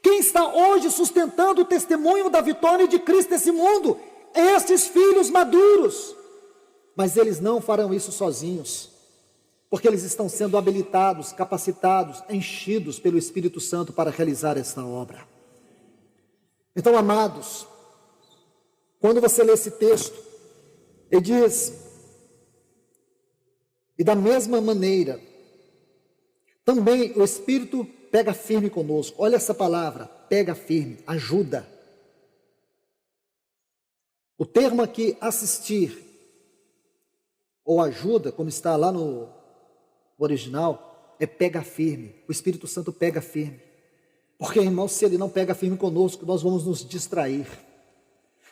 Quem está hoje sustentando o testemunho da vitória de Cristo nesse mundo? Estes filhos maduros. Mas eles não farão isso sozinhos, porque eles estão sendo habilitados, capacitados, enchidos pelo Espírito Santo para realizar esta obra. Então, amados, quando você lê esse texto, ele diz, e da mesma maneira, também o Espírito pega firme conosco. Olha essa palavra, pega firme, ajuda. O termo aqui, assistir, ou ajuda, como está lá no original, é pega firme. O Espírito Santo pega firme. Porque, irmão, se Ele não pega firme conosco, nós vamos nos distrair.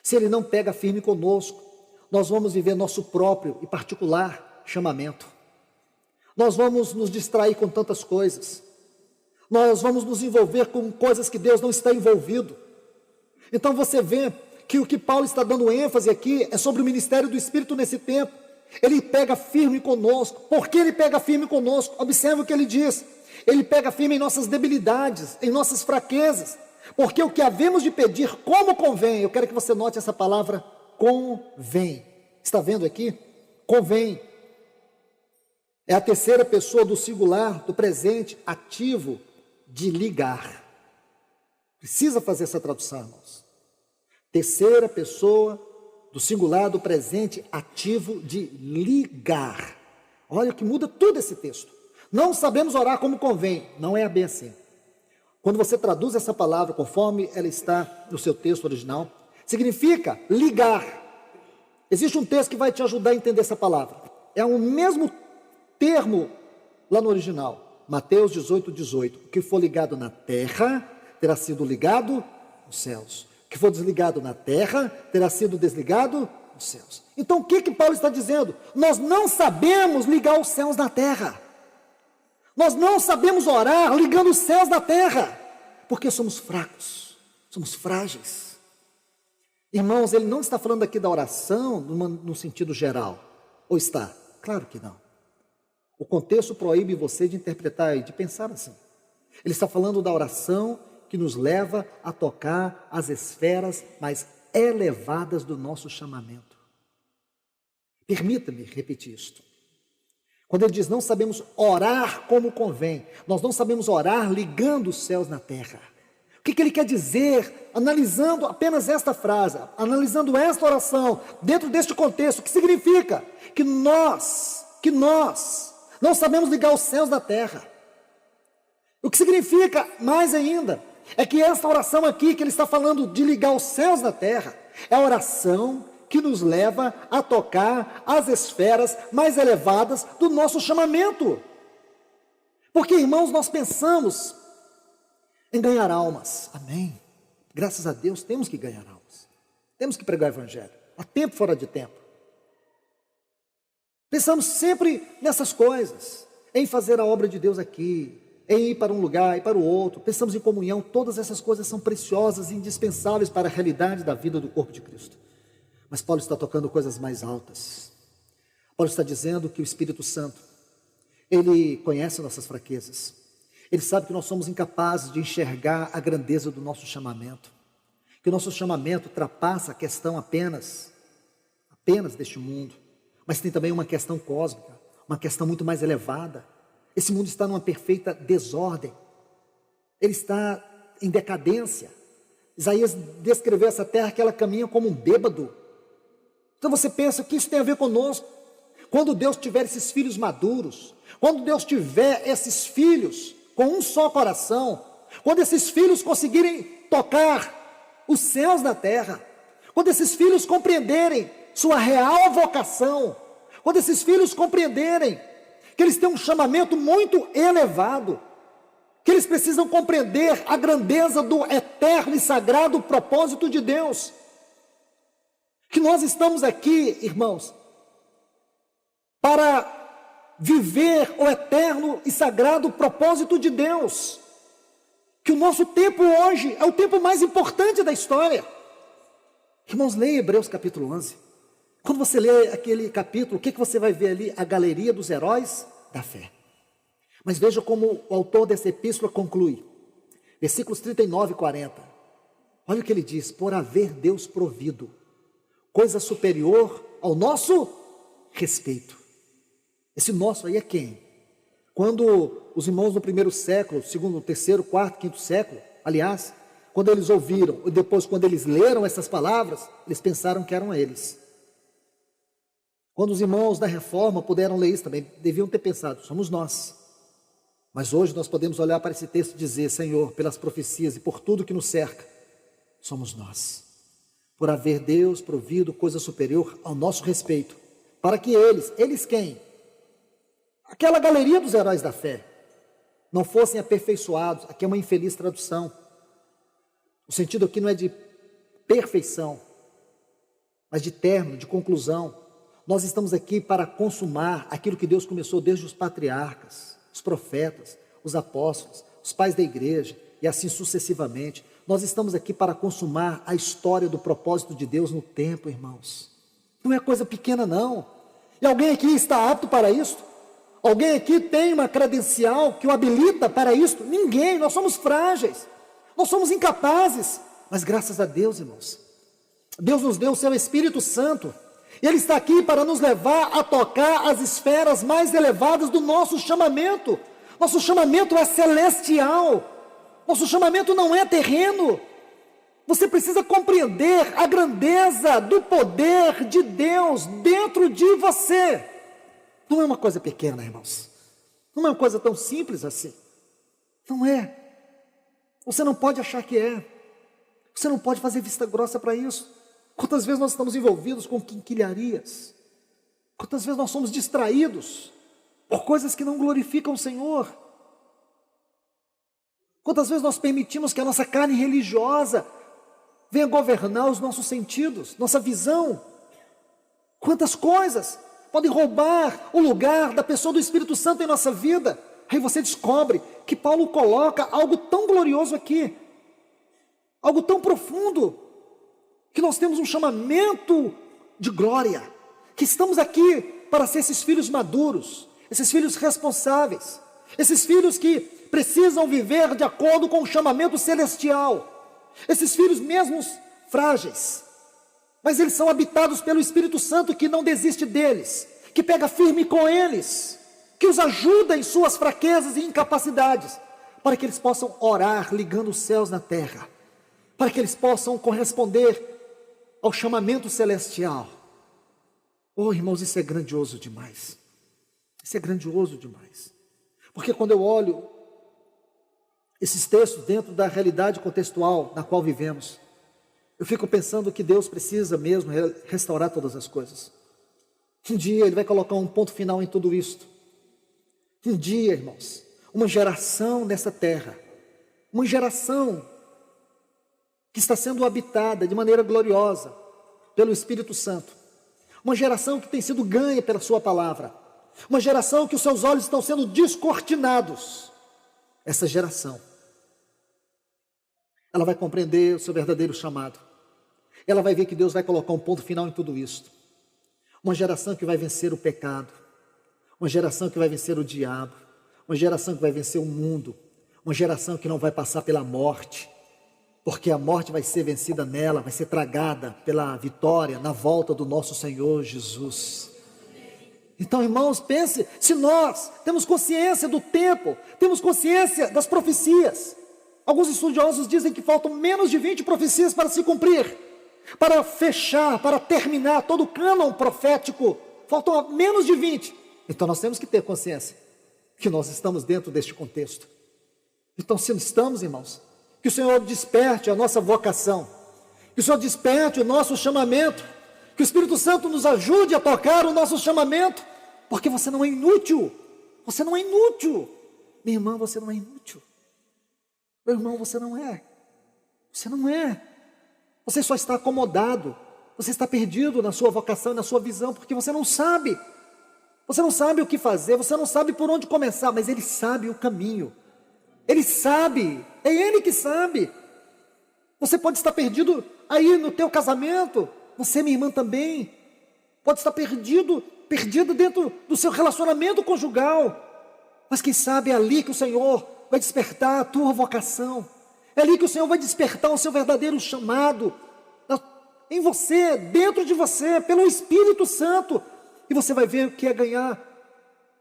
Se Ele não pega firme conosco, nós vamos viver nosso próprio e particular chamamento. Nós vamos nos distrair com tantas coisas. Nós vamos nos envolver com coisas que Deus não está envolvido. Então você vê que o que Paulo está dando ênfase aqui é sobre o ministério do Espírito nesse tempo. Ele pega firme conosco. Por que ele pega firme conosco? Observe o que ele diz. Ele pega firme em nossas debilidades, em nossas fraquezas, Porque o que havemos de pedir como convém, eu quero que você note essa palavra convém. Está vendo aqui? Convém. É a terceira pessoa do singular, do presente ativo de ligar. Precisa fazer essa tradução, irmãos. Terceira pessoa do singular, do presente ativo de ligar. Olha que muda tudo esse texto. Não sabemos orar como convém. Não é bem assim. Quando você traduz essa palavra conforme ela está no seu texto original, significa ligar. Existe um texto que vai te ajudar a entender essa palavra. É o mesmo termo lá no original. Mateus 18:18. O que for ligado na terra terá sido ligado nos céus. O que for desligado na terra terá sido desligado nos céus. Então o que Paulo está dizendo? Nós não sabemos ligar os céus na terra. Nós não sabemos orar ligando os céus na terra, porque somos fracos, somos frágeis. Irmãos, ele não está falando aqui da oração no sentido geral, ou está? Claro que não. O contexto proíbe você de interpretar e de pensar assim. Ele está falando da oração que nos leva a tocar as esferas mais elevadas do nosso chamamento. Permita-me repetir isto. Quando ele diz, não sabemos orar como convém, nós não sabemos orar ligando os céus na terra. O que ele quer dizer, analisando apenas esta frase, analisando esta oração, dentro deste contexto, o que significa? Que nós não sabemos ligar os céus da terra. O que significa, mais ainda, é que esta oração aqui, que ele está falando de ligar os céus da terra, é a oração que nos leva a tocar as esferas mais elevadas do nosso chamamento. Porque, irmãos, nós pensamos em ganhar almas. Amém. Graças a Deus temos que ganhar almas. Temos que pregar o evangelho, a tempo fora de tempo. Pensamos sempre nessas coisas, em fazer a obra de Deus aqui, em ir para um lugar e para o outro. Pensamos em comunhão. Todas essas coisas são preciosas e indispensáveis para a realidade da vida do corpo de Cristo. Mas Paulo está tocando coisas mais altas. Paulo está dizendo que o Espírito Santo, ele conhece nossas fraquezas. Ele sabe que nós somos incapazes de enxergar a grandeza do nosso chamamento. Que o nosso chamamento ultrapassa a questão apenas deste mundo. Mas tem também uma questão cósmica, uma questão muito mais elevada. Esse mundo está numa perfeita desordem. Ele está em decadência. Isaías descreveu essa terra que ela caminha como um bêbado. Então você pensa que isso tem a ver conosco. Quando Deus tiver esses filhos maduros, quando Deus tiver esses filhos com um só coração, quando esses filhos conseguirem tocar os céus da terra, quando esses filhos compreenderem sua real vocação, quando esses filhos compreenderem que eles têm um chamamento muito elevado, que eles precisam compreender a grandeza do eterno e sagrado propósito de Deus, que nós estamos aqui, irmãos, para viver o eterno e sagrado propósito de Deus, que o nosso tempo hoje é o tempo mais importante da história. Irmãos, leia Hebreus capítulo 11. Quando você lê aquele capítulo, o que você vai ver ali? A galeria dos heróis da fé. Mas veja como o autor dessa epístola conclui. Versículos 39 e 40. Olha o que ele diz: por haver Deus provido coisa superior ao nosso respeito. Esse nosso aí é quem? Quando os irmãos no primeiro século, segundo, terceiro, quarto, quinto século, aliás, quando eles ouviram, e depois quando eles leram essas palavras, eles pensaram que eram eles. Quando os irmãos da Reforma puderam ler isso também, deviam ter pensado, somos nós. Mas hoje nós podemos olhar para esse texto e dizer, Senhor, pelas profecias e por tudo que nos cerca, somos nós. Por haver Deus provido coisa superior ao nosso respeito, para que eles quem? Aquela galeria dos heróis da fé, não fossem aperfeiçoados. Aqui é uma infeliz tradução. O sentido aqui não é de perfeição, mas de término, de conclusão. Nós estamos aqui para consumar aquilo que Deus começou desde os patriarcas, os profetas, os apóstolos, os pais da igreja e assim sucessivamente. Nós estamos aqui para consumar a história do propósito de Deus no tempo, irmãos. Não é coisa pequena, não. E alguém aqui está apto para isso? Alguém aqui tem uma credencial que o habilita para isso? Ninguém, nós somos frágeis. Nós somos incapazes, mas graças a Deus, irmãos, Deus nos deu o seu Espírito Santo, e Ele está aqui para nos levar a tocar as esferas mais elevadas do nosso chamamento. Nosso chamamento é celestial, nosso chamamento não é terreno. Você precisa compreender a grandeza do poder de Deus dentro de você. Não é uma coisa pequena, irmãos, não é uma coisa tão simples assim, não é. Você não pode achar que é, você não pode fazer vista grossa para isso. Quantas vezes nós estamos envolvidos com quinquilharias, quantas vezes nós somos distraídos por coisas que não glorificam o Senhor, quantas vezes nós permitimos que a nossa carne religiosa venha governar os nossos sentidos, nossa visão. Quantas coisas podem roubar o lugar da pessoa do Espírito Santo em nossa vida. Aí você descobre que Paulo coloca algo tão glorioso aqui, algo tão profundo, que nós temos um chamamento de glória, que estamos aqui para ser esses filhos maduros, esses filhos responsáveis, esses filhos que precisam viver de acordo com o chamamento celestial, esses filhos mesmos frágeis, mas eles são habitados pelo Espírito Santo, que não desiste deles, que pega firme com eles, que os ajuda em suas fraquezas e incapacidades, para que eles possam orar ligando os céus na terra, para que eles possam corresponder ao chamamento celestial. Oh, irmãos, isso é grandioso demais, isso é grandioso demais, porque quando eu olho esses textos dentro da realidade contextual na qual vivemos, eu fico pensando que Deus precisa mesmo restaurar todas as coisas. Um dia Ele vai colocar um ponto final em tudo isto. Um dia, irmãos, uma geração nessa terra, uma geração que está sendo habitada de maneira gloriosa pelo Espírito Santo, uma geração que tem sido ganha pela sua palavra, uma geração que os seus olhos estão sendo descortinados. Essa geração, ela vai compreender o seu verdadeiro chamado, ela vai ver que Deus vai colocar um ponto final em tudo isto. Uma geração que vai vencer o pecado, uma geração que vai vencer o diabo, uma geração que vai vencer o mundo, uma geração que não vai passar pela morte, porque a morte vai ser vencida nela, vai ser tragada pela vitória na volta do nosso Senhor Jesus. Então, irmãos, pense, se nós temos consciência do tempo, temos consciência das profecias, alguns estudiosos dizem que faltam menos de 20 profecias para se cumprir, para fechar, para terminar todo o cânon profético, faltam menos de 20. Então nós temos que ter consciência que nós estamos dentro deste contexto. Então, se estamos, irmãos, que o Senhor desperte a nossa vocação, que o Senhor desperte o nosso chamamento, que o Espírito Santo nos ajude a tocar o nosso chamamento, porque você não é inútil, você não é inútil, minha irmã, você não é inútil, meu irmão, você não é, você só está acomodado, você está perdido na sua vocação e na sua visão, porque você não sabe o que fazer, você não sabe por onde começar, mas Ele sabe o caminho, Ele sabe, é Ele que sabe. Você pode estar perdido aí no teu casamento, você, minha irmã, também, pode estar perdida dentro do seu relacionamento conjugal, mas quem sabe é ali que o Senhor vai despertar a tua vocação, é ali que o Senhor vai despertar o seu verdadeiro chamado, em você, dentro de você, pelo Espírito Santo, e você vai ver o que é ganhar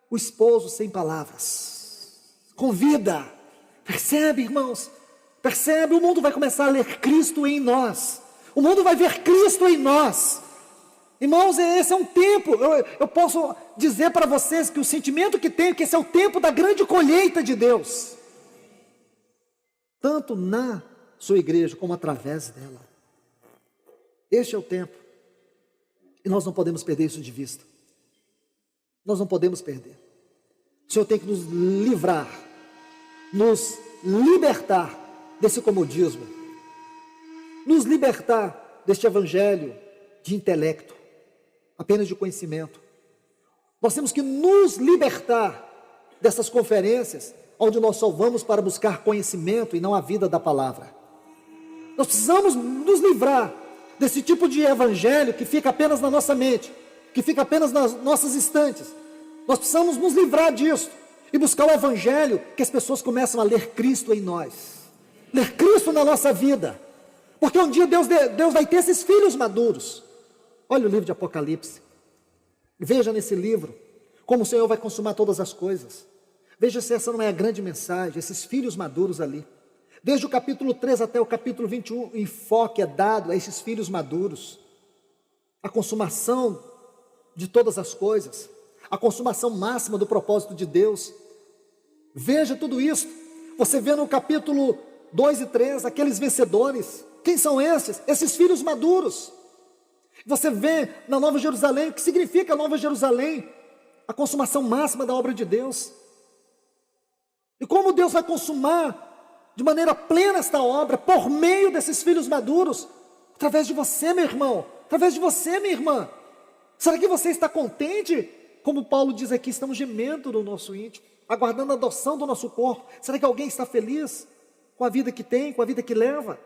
o esposo sem palavras, com vida. Percebe, irmãos? Percebe? O mundo vai começar a ler Cristo em nós, o mundo vai ver Cristo em nós. Irmãos, esse é um tempo, eu posso dizer para vocês que o sentimento que tenho, que esse é o tempo da grande colheita de Deus, tanto na sua igreja, como através dela. Este é o tempo, e nós não podemos perder isso de vista, nós não podemos perder. O Senhor tem que nos livrar, nos libertar desse comodismo, nos libertar deste evangelho de intelecto, apenas de conhecimento. Nós temos que nos libertar dessas conferências, onde nós só vamos para buscar conhecimento e não a vida da palavra. Nós precisamos nos livrar desse tipo de evangelho que fica apenas na nossa mente, que fica apenas nas nossas estantes. Nós precisamos nos livrar disso e buscar o evangelho que as pessoas começam a ler Cristo em nós. ler Cristo na nossa vida, porque um dia Deus vai ter esses filhos maduros. Olha o livro de Apocalipse, veja nesse livro, como o Senhor vai consumar todas as coisas. Veja se essa não é a grande mensagem, esses filhos maduros ali. Desde o capítulo 3 até o capítulo 21, o enfoque é dado a esses filhos maduros. A consumação de todas as coisas, a consumação máxima do propósito de Deus. Veja tudo isso. Você vê no capítulo 2 e 3, aqueles vencedores. Quem são esses? Esses filhos maduros. Você vê na Nova Jerusalém, o que significa a Nova Jerusalém? A consumação máxima da obra de Deus. E como Deus vai consumar de maneira plena esta obra? Por meio desses filhos maduros, através de você, meu irmão, através de você, minha irmã. Será que você está contente? Como Paulo diz aqui, estamos gemendo no nosso íntimo, aguardando a adoção do nosso corpo. Será que alguém está feliz com a vida que tem, com a vida que leva?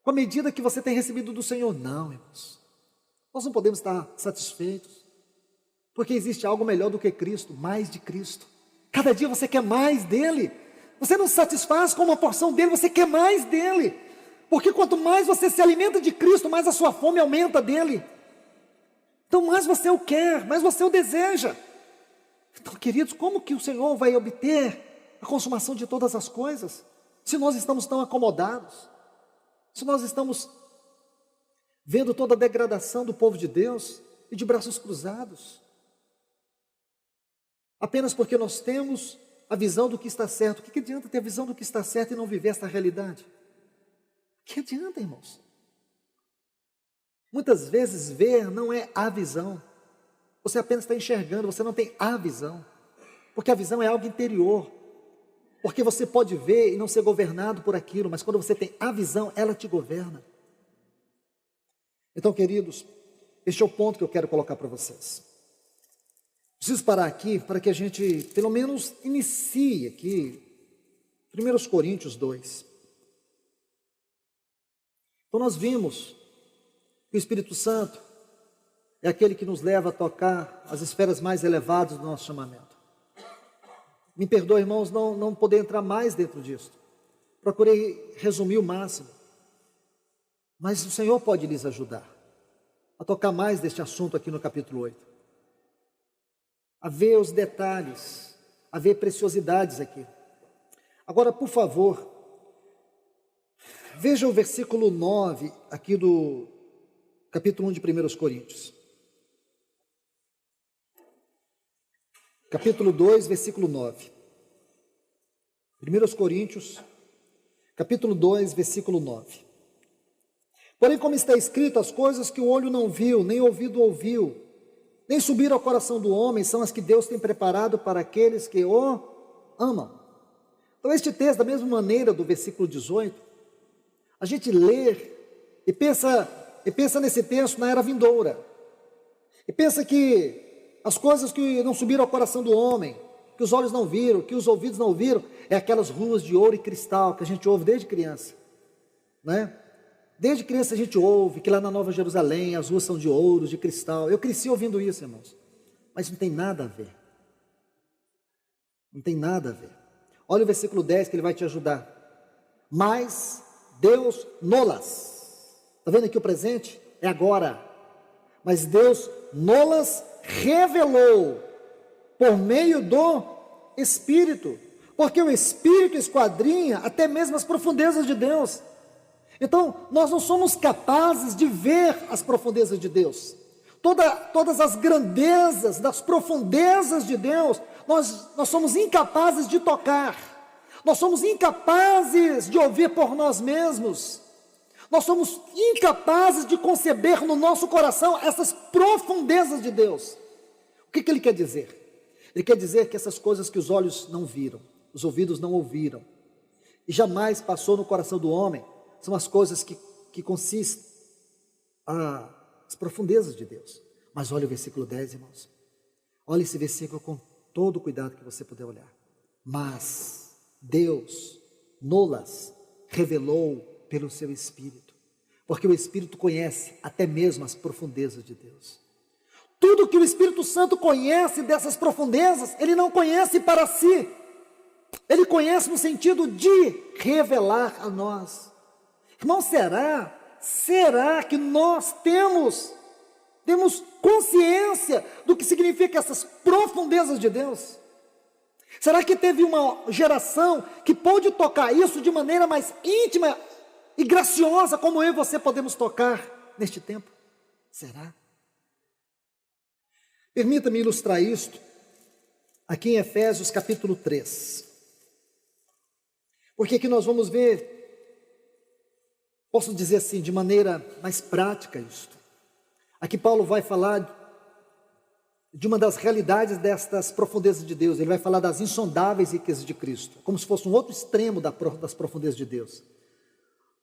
Com a medida que você tem recebido do Senhor? Não, irmãos. Nós não podemos estar satisfeitos, porque existe algo melhor do que Cristo, mais de Cristo. Cada dia você quer mais dele. Você não se satisfaz com uma porção dele, você quer mais dele. Porque quanto mais você se alimenta de Cristo, mais a sua fome aumenta dele. Então mais você o quer, mais você o deseja. Então, queridos, como que o Senhor vai obter a consumação de todas as coisas, se nós estamos tão acomodados? Se nós estamos vendo toda a degradação do povo de Deus e de braços cruzados? Apenas porque nós temos a visão do que está certo. O que adianta ter a visão do que está certo e não viver essa realidade? O que adianta, irmãos? Muitas vezes ver não é a visão. Você apenas está enxergando, você não tem a visão. Porque a visão é algo interior. Porque você pode ver e não ser governado por aquilo, mas quando você tem a visão, ela te governa. Então, queridos, este é o ponto que eu quero colocar para vocês. Preciso parar aqui para que a gente, pelo menos, inicie aqui 1 Coríntios 2. Então nós vimos que o Espírito Santo é aquele que nos leva a tocar as esferas mais elevadas do nosso chamamento. Me perdoe, irmãos, não poder entrar mais dentro disso. Procurei resumir o máximo. Mas o Senhor pode lhes ajudar a tocar mais deste assunto aqui no capítulo 8. A ver os detalhes, a ver preciosidades aqui. Agora, por favor, veja o versículo 9 aqui do capítulo 1 de 1 Coríntios. Capítulo 2, versículo 9. 1 Coríntios, capítulo 2, versículo 9. Porém, como está escrito, as coisas que o olho não viu, nem o ouvido ouviu, nem subiram ao coração do homem, são as que Deus tem preparado para aqueles que o amam. Então, este texto, da mesma maneira do versículo 18, a gente lê e pensa nesse texto na era vindoura. E pensa que as coisas que não subiram ao coração do homem, que os olhos não viram, que os ouvidos não ouviram, é aquelas ruas de ouro e cristal que a gente ouve desde criança, né? Desde criança a gente ouve que lá na Nova Jerusalém as ruas são de ouro, de cristal. Eu cresci ouvindo isso, irmãos. Mas não tem nada a ver. Não tem nada a ver. Olha o versículo 10 que ele vai te ajudar. Mas Deus nolas. Está vendo aqui o presente? É agora. Mas Deus nolas revelou por meio do Espírito. Porque o Espírito esquadrinha até mesmo as profundezas de Deus. Então, nós não somos capazes de ver as profundezas de Deus. Todas as grandezas das profundezas de Deus, nós somos incapazes de tocar. Nós somos incapazes de ouvir por nós mesmos. Nós somos incapazes de conceber no nosso coração essas profundezas de Deus. O que ele quer dizer? Ele quer dizer que essas coisas que os olhos não viram, os ouvidos não ouviram, e jamais passou no coração do homem, são as coisas que consistem as profundezas de Deus. Mas olha o versículo 10, irmãos. Olha esse versículo com todo o cuidado que você puder olhar. Mas Deus nolas revelou pelo seu Espírito. Porque o Espírito conhece até mesmo as profundezas de Deus. Tudo que o Espírito Santo conhece dessas profundezas, ele não conhece para si. Ele conhece no sentido de revelar a nós. Irmão, será que nós temos consciência do que significa essas profundezas de Deus? Será que teve uma geração que pôde tocar isso de maneira mais íntima e graciosa, como eu e você podemos tocar neste tempo? Será? Permita-me ilustrar isto aqui em Efésios capítulo 3. Porque aqui nós vamos ver, posso dizer assim, de maneira mais prática isto. Aqui Paulo vai falar de uma das realidades destas profundezas de Deus. Ele vai falar das insondáveis riquezas de Cristo, como se fosse um outro extremo das profundezas de Deus.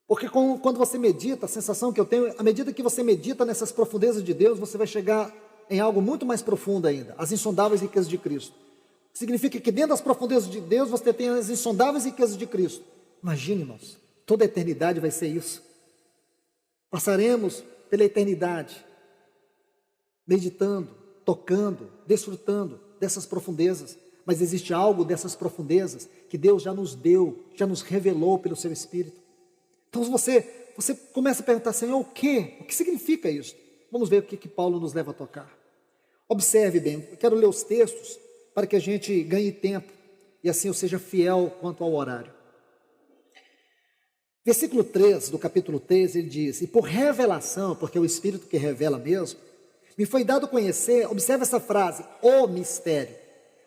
Porque quando você medita, a sensação que eu tenho, à medida que você medita nessas profundezas de Deus, você vai chegar em algo muito mais profundo ainda, as insondáveis riquezas de Cristo. Significa que dentro das profundezas de Deus, você tem as insondáveis riquezas de Cristo. Imagine, irmãos, toda a eternidade vai ser isso. Passaremos pela eternidade, meditando, tocando, desfrutando dessas profundezas. Mas existe algo dessas profundezas que Deus já nos deu, já nos revelou pelo seu Espírito. Então você começa a perguntar, Senhor, o que significa isso? Vamos ver o que Paulo nos leva a tocar. Observe bem, eu quero ler os textos para que a gente ganhe tempo e assim eu seja fiel quanto ao horário. Versículo 3 do capítulo 3, ele diz: e por revelação, porque é o Espírito que revela mesmo, me foi dado conhecer, observe essa frase, o mistério.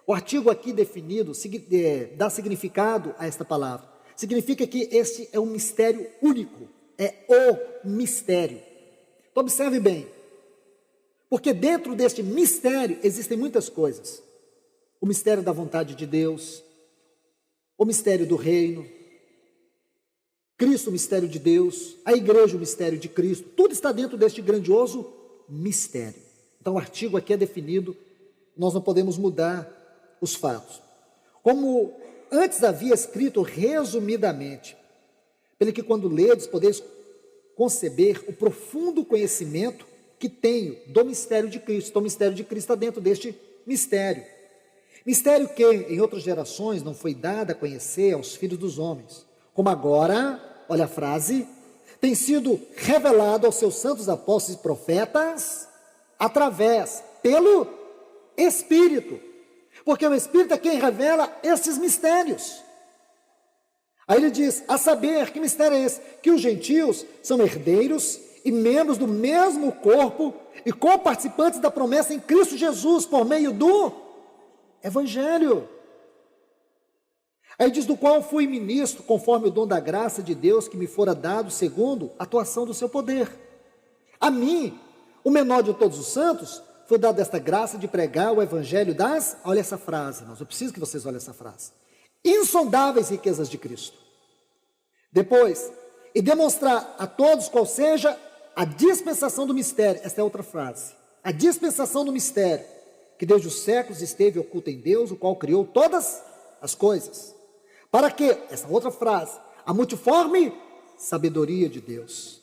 O artigo aqui definido dá significado a esta palavra. Significa que este é um mistério único, é o mistério. Então observe bem, porque dentro deste mistério existem muitas coisas. O mistério da vontade de Deus, o mistério do reino, Cristo, o mistério de Deus, a igreja, o mistério de Cristo, tudo está dentro deste grandioso mistério. Então o artigo aqui é definido, nós não podemos mudar os fatos. Como antes havia escrito resumidamente, pelo que quando ledes podeis conceber o profundo conhecimento que tenho do mistério de Cristo. Então o mistério de Cristo está dentro deste mistério. Mistério que em outras gerações não foi dado a conhecer aos filhos dos homens, como agora, olha a frase, tem sido revelado aos seus santos apóstolos e profetas, pelo Espírito, porque o Espírito é quem revela esses mistérios. Aí ele diz, a saber, que mistério é esse? Que os gentios são herdeiros e membros do mesmo corpo e co-participantes da promessa em Cristo Jesus, por meio do Evangelho. Aí diz, do qual fui ministro, conforme o dom da graça de Deus que me fora dado, segundo a atuação do seu poder. A mim, o menor de todos os santos, foi dada esta graça de pregar o evangelho das, olha essa frase, eu preciso que vocês olhem essa frase, insondáveis riquezas de Cristo. Depois, e demonstrar a todos qual seja a dispensação do mistério, esta é outra frase, a dispensação do mistério, que desde os séculos esteve oculta em Deus, o qual criou todas as coisas, para que, essa outra frase, a multiforme sabedoria de Deus,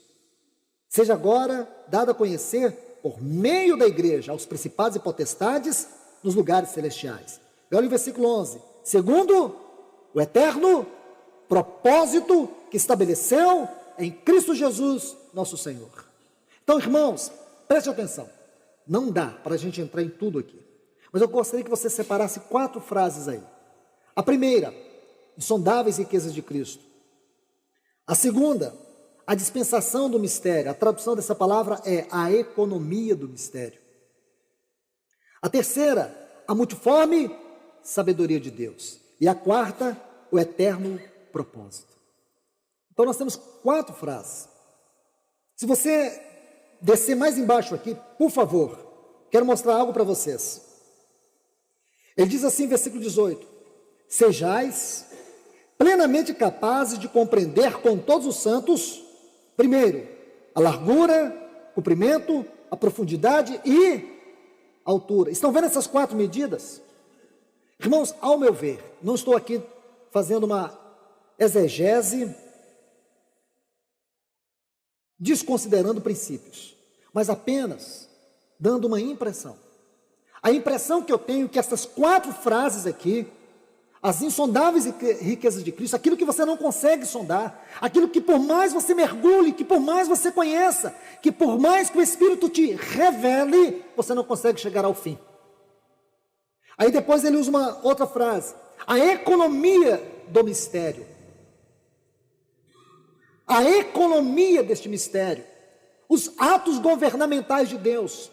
seja agora dada a conhecer por meio da igreja aos principados e potestades nos lugares celestiais. Olha o versículo 11. Segundo o eterno propósito que estabeleceu em Cristo Jesus, nosso Senhor. Então, irmãos, preste atenção. Não dá para a gente entrar em tudo aqui. Mas eu gostaria que você separasse 4 frases aí. A primeira, insondáveis riquezas de Cristo. A segunda, a dispensação do mistério. A tradução dessa palavra é a economia do mistério. A terceira, a multiforme sabedoria de Deus. E a quarta, o eterno propósito. Então nós temos 4 frases. Se você descer mais embaixo aqui, por favor, quero mostrar algo para vocês. Ele diz assim, versículo 18: sejais plenamente capazes de compreender com todos os santos, primeiro, a largura, comprimento, a profundidade e a altura. Estão vendo essas 4 medidas? Irmãos, ao meu ver, não estou aqui fazendo uma exegese, desconsiderando princípios, mas apenas dando uma impressão. A impressão que eu tenho é que essas 4 frases aqui As insondáveis riquezas de Cristo, aquilo que você não consegue sondar, aquilo que por mais você mergulhe, que por mais você conheça, que por mais que o Espírito te revele, você não consegue chegar ao fim. Aí depois ele usa uma outra frase, a economia do mistério. A economia deste mistério, os atos governamentais de Deus,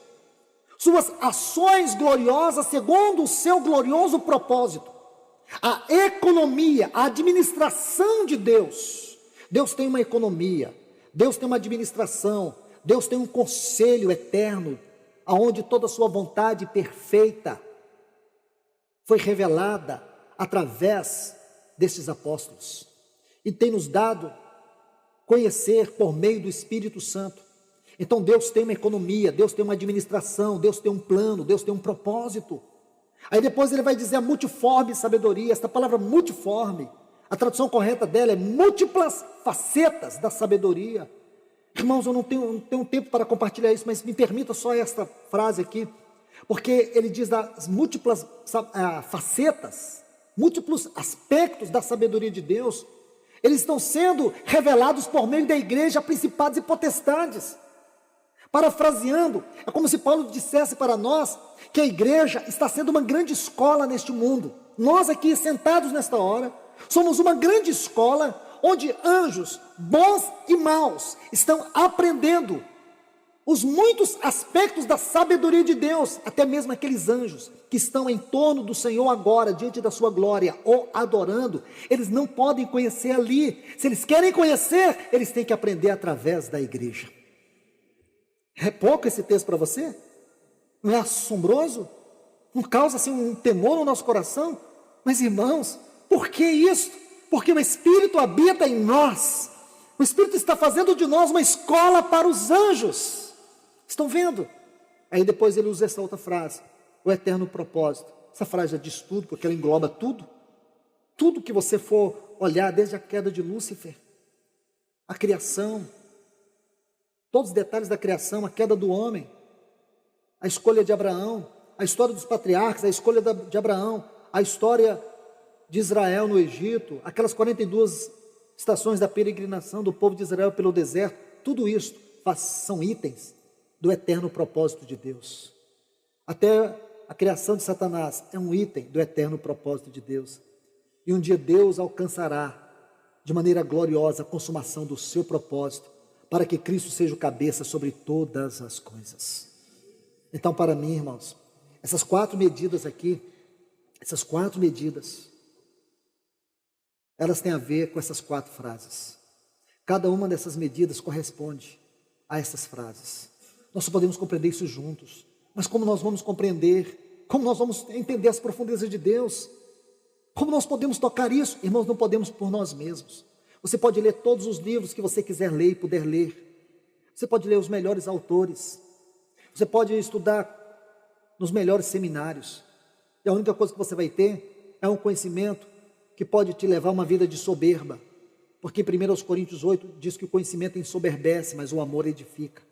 suas ações gloriosas segundo o seu glorioso propósito. A economia, a administração de Deus. Deus tem uma economia, Deus tem uma administração, Deus tem um conselho eterno, aonde toda a sua vontade perfeita foi revelada através desses apóstolos. E tem nos dado conhecer por meio do Espírito Santo. Então Deus tem uma economia, Deus tem uma administração, Deus tem um plano, Deus tem um propósito. Aí depois ele vai dizer a multiforme sabedoria. Esta palavra multiforme, a tradução correta dela é múltiplas facetas da sabedoria. Irmãos, eu não tenho tempo para compartilhar isso, mas me permita só esta frase aqui, porque ele diz das múltiplas facetas, múltiplos aspectos da sabedoria de Deus. Eles estão sendo revelados por meio da igreja a principados e potestades. Parafraseando, é como se Paulo dissesse para nós que a igreja está sendo uma grande escola neste mundo. Nós aqui sentados nesta hora, somos uma grande escola onde anjos, bons e maus, estão aprendendo os muitos aspectos da sabedoria de Deus, até mesmo aqueles anjos que estão em torno do Senhor agora, diante da sua glória, ou adorando, eles não podem conhecer ali. Se eles querem conhecer, eles têm que aprender através da igreja. É pouco esse texto para você? Não é assombroso? Não causa assim um temor no nosso coração? Mas irmãos, por que isso? Porque o Espírito habita em nós. O Espírito está fazendo de nós uma escola para os anjos. Estão vendo? Aí depois ele usa essa outra frase, o eterno propósito. Essa frase já diz tudo, porque ela engloba tudo. Tudo que você for olhar, desde a queda de Lúcifer, a criação, todos os detalhes da criação, a queda do homem, a escolha de Abraão, a história dos patriarcas, a escolha de Abraão, a história de Israel no Egito, aquelas 42 estações da peregrinação do povo de Israel pelo deserto, tudo isso são itens do eterno propósito de Deus. Até a criação de Satanás é um item do eterno propósito de Deus. E um dia Deus alcançará de maneira gloriosa a consumação do seu propósito, para que Cristo seja o cabeça sobre todas as coisas. Então, para mim, irmãos, essas 4 medidas aqui, elas têm a ver com essas 4 frases. Cada uma dessas medidas corresponde a essas frases. Nós só podemos compreender isso juntos. Mas como nós vamos compreender? Como nós vamos entender as profundezas de Deus? Como nós podemos tocar isso? Irmãos, não podemos por nós mesmos. Você pode ler todos os livros que você quiser ler e puder ler. Você pode ler os melhores autores. Você pode estudar nos melhores seminários. E a única coisa que você vai ter é um conhecimento que pode te levar a uma vida de soberba. Porque em 1 Coríntios 8 diz que o conhecimento ensoberbece, mas o amor edifica.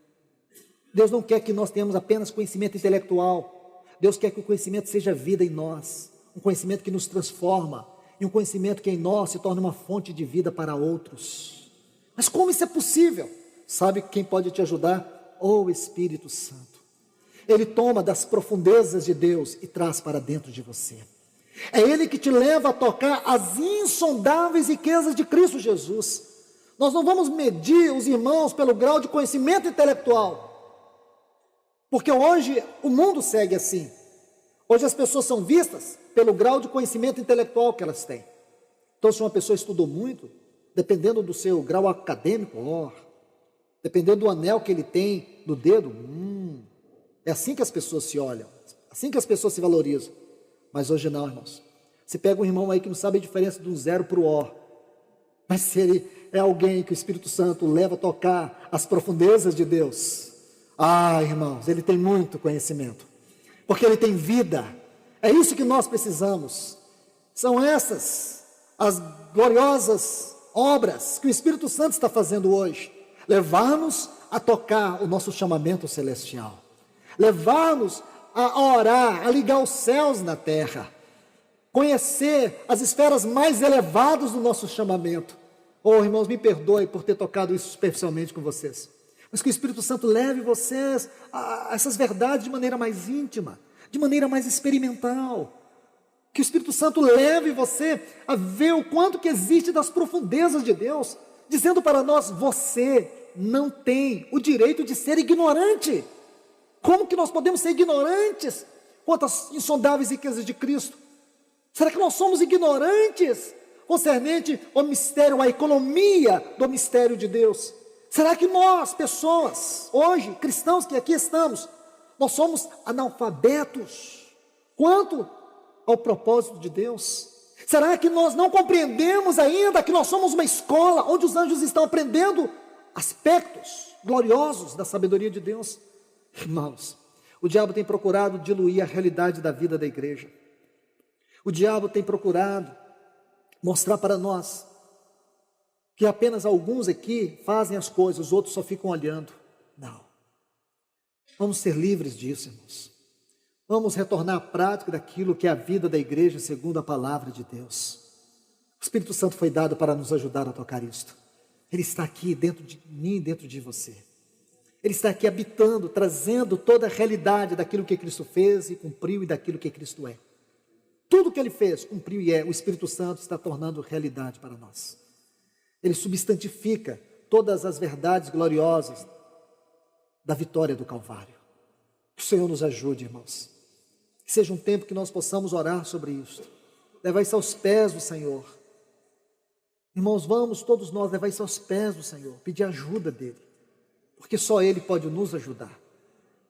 Deus não quer que nós tenhamos apenas conhecimento intelectual. Deus quer que o conhecimento seja vida em nós. Um conhecimento que nos transforma. E um conhecimento que em nós se torna uma fonte de vida para outros. Mas como isso é possível? Sabe quem pode te ajudar? O Espírito Santo. Ele toma das profundezas de Deus e traz para dentro de você. É Ele que te leva a tocar as insondáveis riquezas de Cristo Jesus. Nós não vamos medir os irmãos pelo grau de conhecimento intelectual. Porque hoje o mundo segue assim. Hoje as pessoas são vistas pelo grau de conhecimento intelectual que elas têm. Então, se uma pessoa estudou muito, dependendo do seu grau acadêmico, dependendo do anel que ele tem no dedo, é assim que as pessoas se olham, assim que as pessoas se valorizam. Mas hoje não, irmãos. Você pega um irmão aí que não sabe a diferença do 0 para o O, mas se ele é alguém que o Espírito Santo leva a tocar as profundezas de Deus, irmãos, ele tem muito conhecimento, porque ele tem vida. É isso que nós precisamos. São essas as gloriosas obras que o Espírito Santo está fazendo hoje. Levar-nos a tocar o nosso chamamento celestial. Levar-nos a orar, a ligar os céus na terra. conhecer as esferas mais elevadas do nosso chamamento. Oh, irmãos, me perdoe por ter tocado isso superficialmente com vocês, mas que o Espírito Santo leve vocês a essas verdades de maneira mais íntima, de maneira mais experimental. Que o Espírito Santo leve você a ver o quanto que existe das profundezas de Deus, dizendo para nós: você não tem o direito de ser ignorante. Como que nós podemos ser ignorantes quanto às insondáveis riquezas de Cristo? Será que nós somos ignorantes concernente ao mistério, à economia do mistério de Deus? Será que nós, pessoas, hoje, cristãos que aqui estamos, nós somos analfabetos quanto ao propósito de Deus? Será que nós não compreendemos ainda que nós somos uma escola onde os anjos estão aprendendo aspectos gloriosos da sabedoria de Deus? Irmãos, o diabo tem procurado diluir a realidade da vida da igreja. O diabo tem procurado mostrar para nós que apenas alguns aqui fazem as coisas, os outros só ficam olhando. Não. Vamos ser livres disso, irmãos. Vamos retornar à prática daquilo que é a vida da igreja segundo a palavra de Deus. O Espírito Santo foi dado para nos ajudar a tocar isto. Ele está aqui dentro de mim, dentro de você. Ele está aqui habitando, trazendo toda a realidade daquilo que Cristo fez e cumpriu e daquilo que Cristo é. Tudo que Ele fez, cumpriu e é, o Espírito Santo está tornando realidade para nós. Ele substantifica todas as verdades gloriosas da vitória do Calvário. Que o Senhor nos ajude, irmãos. Que seja um tempo que nós possamos orar sobre isso. Levar isso aos pés do Senhor. Irmãos, vamos todos nós levar isso aos pés do Senhor, pedir ajuda dEle. Porque só Ele pode nos ajudar.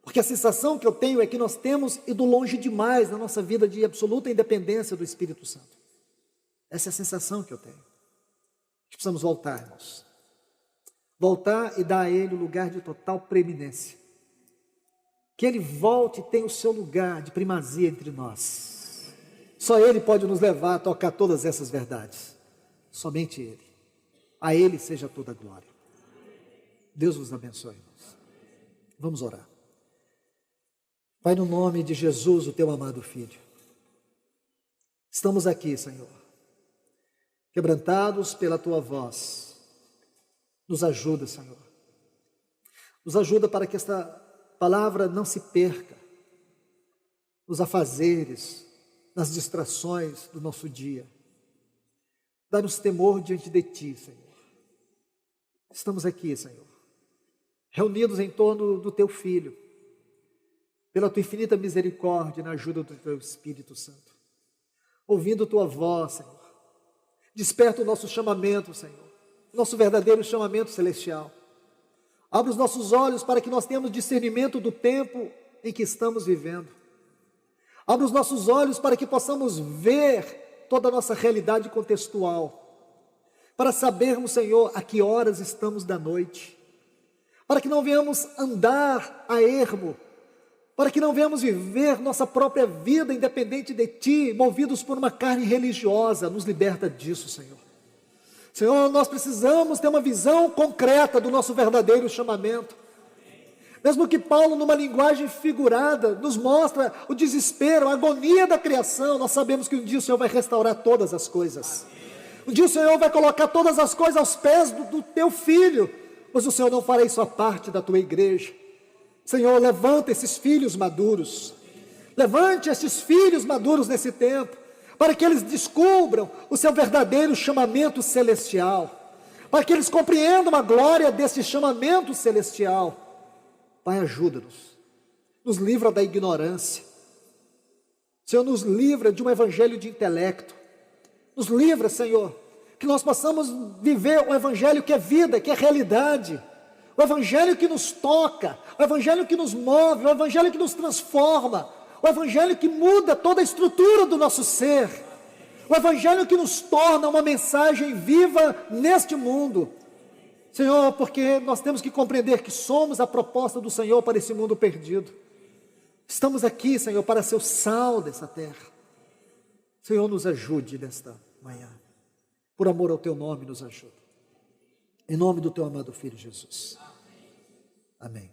Porque a sensação que eu tenho é que nós temos ido longe demais na nossa vida de absoluta independência do Espírito Santo. Essa é a sensação que eu tenho. Precisamos voltar, irmãos. Voltar e dar a Ele o lugar de total preeminência. Que Ele volte e tenha o seu lugar de primazia entre nós. Só Ele pode nos levar a tocar todas essas verdades. Somente Ele. A Ele seja toda a glória. Deus vos abençoe, irmãos. Vamos orar. Pai, no nome de Jesus, o teu amado Filho, estamos aqui, Senhor, quebrantados pela tua voz. Nos ajuda, Senhor. Nos ajuda para que esta palavra não se perca nos afazeres, nas distrações do nosso dia. Dá-nos temor diante de ti, Senhor. Estamos aqui, Senhor, reunidos em torno do teu Filho, pela tua infinita misericórdia, na ajuda do teu Espírito Santo, ouvindo tua voz, Senhor. Desperta o nosso chamamento, Senhor, nosso verdadeiro chamamento celestial. Abre os nossos olhos para que nós tenhamos discernimento do tempo em que estamos vivendo. Abre os nossos olhos para que possamos ver toda a nossa realidade contextual, para sabermos, Senhor, a que horas estamos da noite, para que não venhamos andar a ermo, para que não venhamos viver nossa própria vida independente de Ti, movidos por uma carne religiosa. Nos liberta disso, Senhor. Senhor, nós precisamos ter uma visão concreta do nosso verdadeiro chamamento. Mesmo que Paulo, numa linguagem figurada, nos mostra o desespero, a agonia da criação, nós sabemos que um dia o Senhor vai restaurar todas as coisas. Um dia o Senhor vai colocar todas as coisas aos pés do teu Filho, mas o Senhor não fará isso a parte da tua igreja. Senhor, levanta esses filhos maduros, levante esses filhos maduros nesse tempo, para que eles descubram o seu verdadeiro chamamento celestial, para que eles compreendam a glória desse chamamento celestial. Pai, ajuda-nos, nos livra da ignorância, Senhor, nos livra de um evangelho de intelecto, nos livra, Senhor, que nós possamos viver o evangelho que é vida, que é realidade, o evangelho que nos toca, o evangelho que nos move, o evangelho que nos transforma, o evangelho que muda toda a estrutura do nosso ser, o evangelho que nos torna uma mensagem viva neste mundo. Senhor, porque nós temos que compreender que somos a proposta do Senhor para esse mundo perdido. Estamos aqui, Senhor, para ser o sal dessa terra. Senhor, nos ajude nesta manhã. Por amor ao teu nome, nos ajude. Em nome do teu amado Filho Jesus. Amém.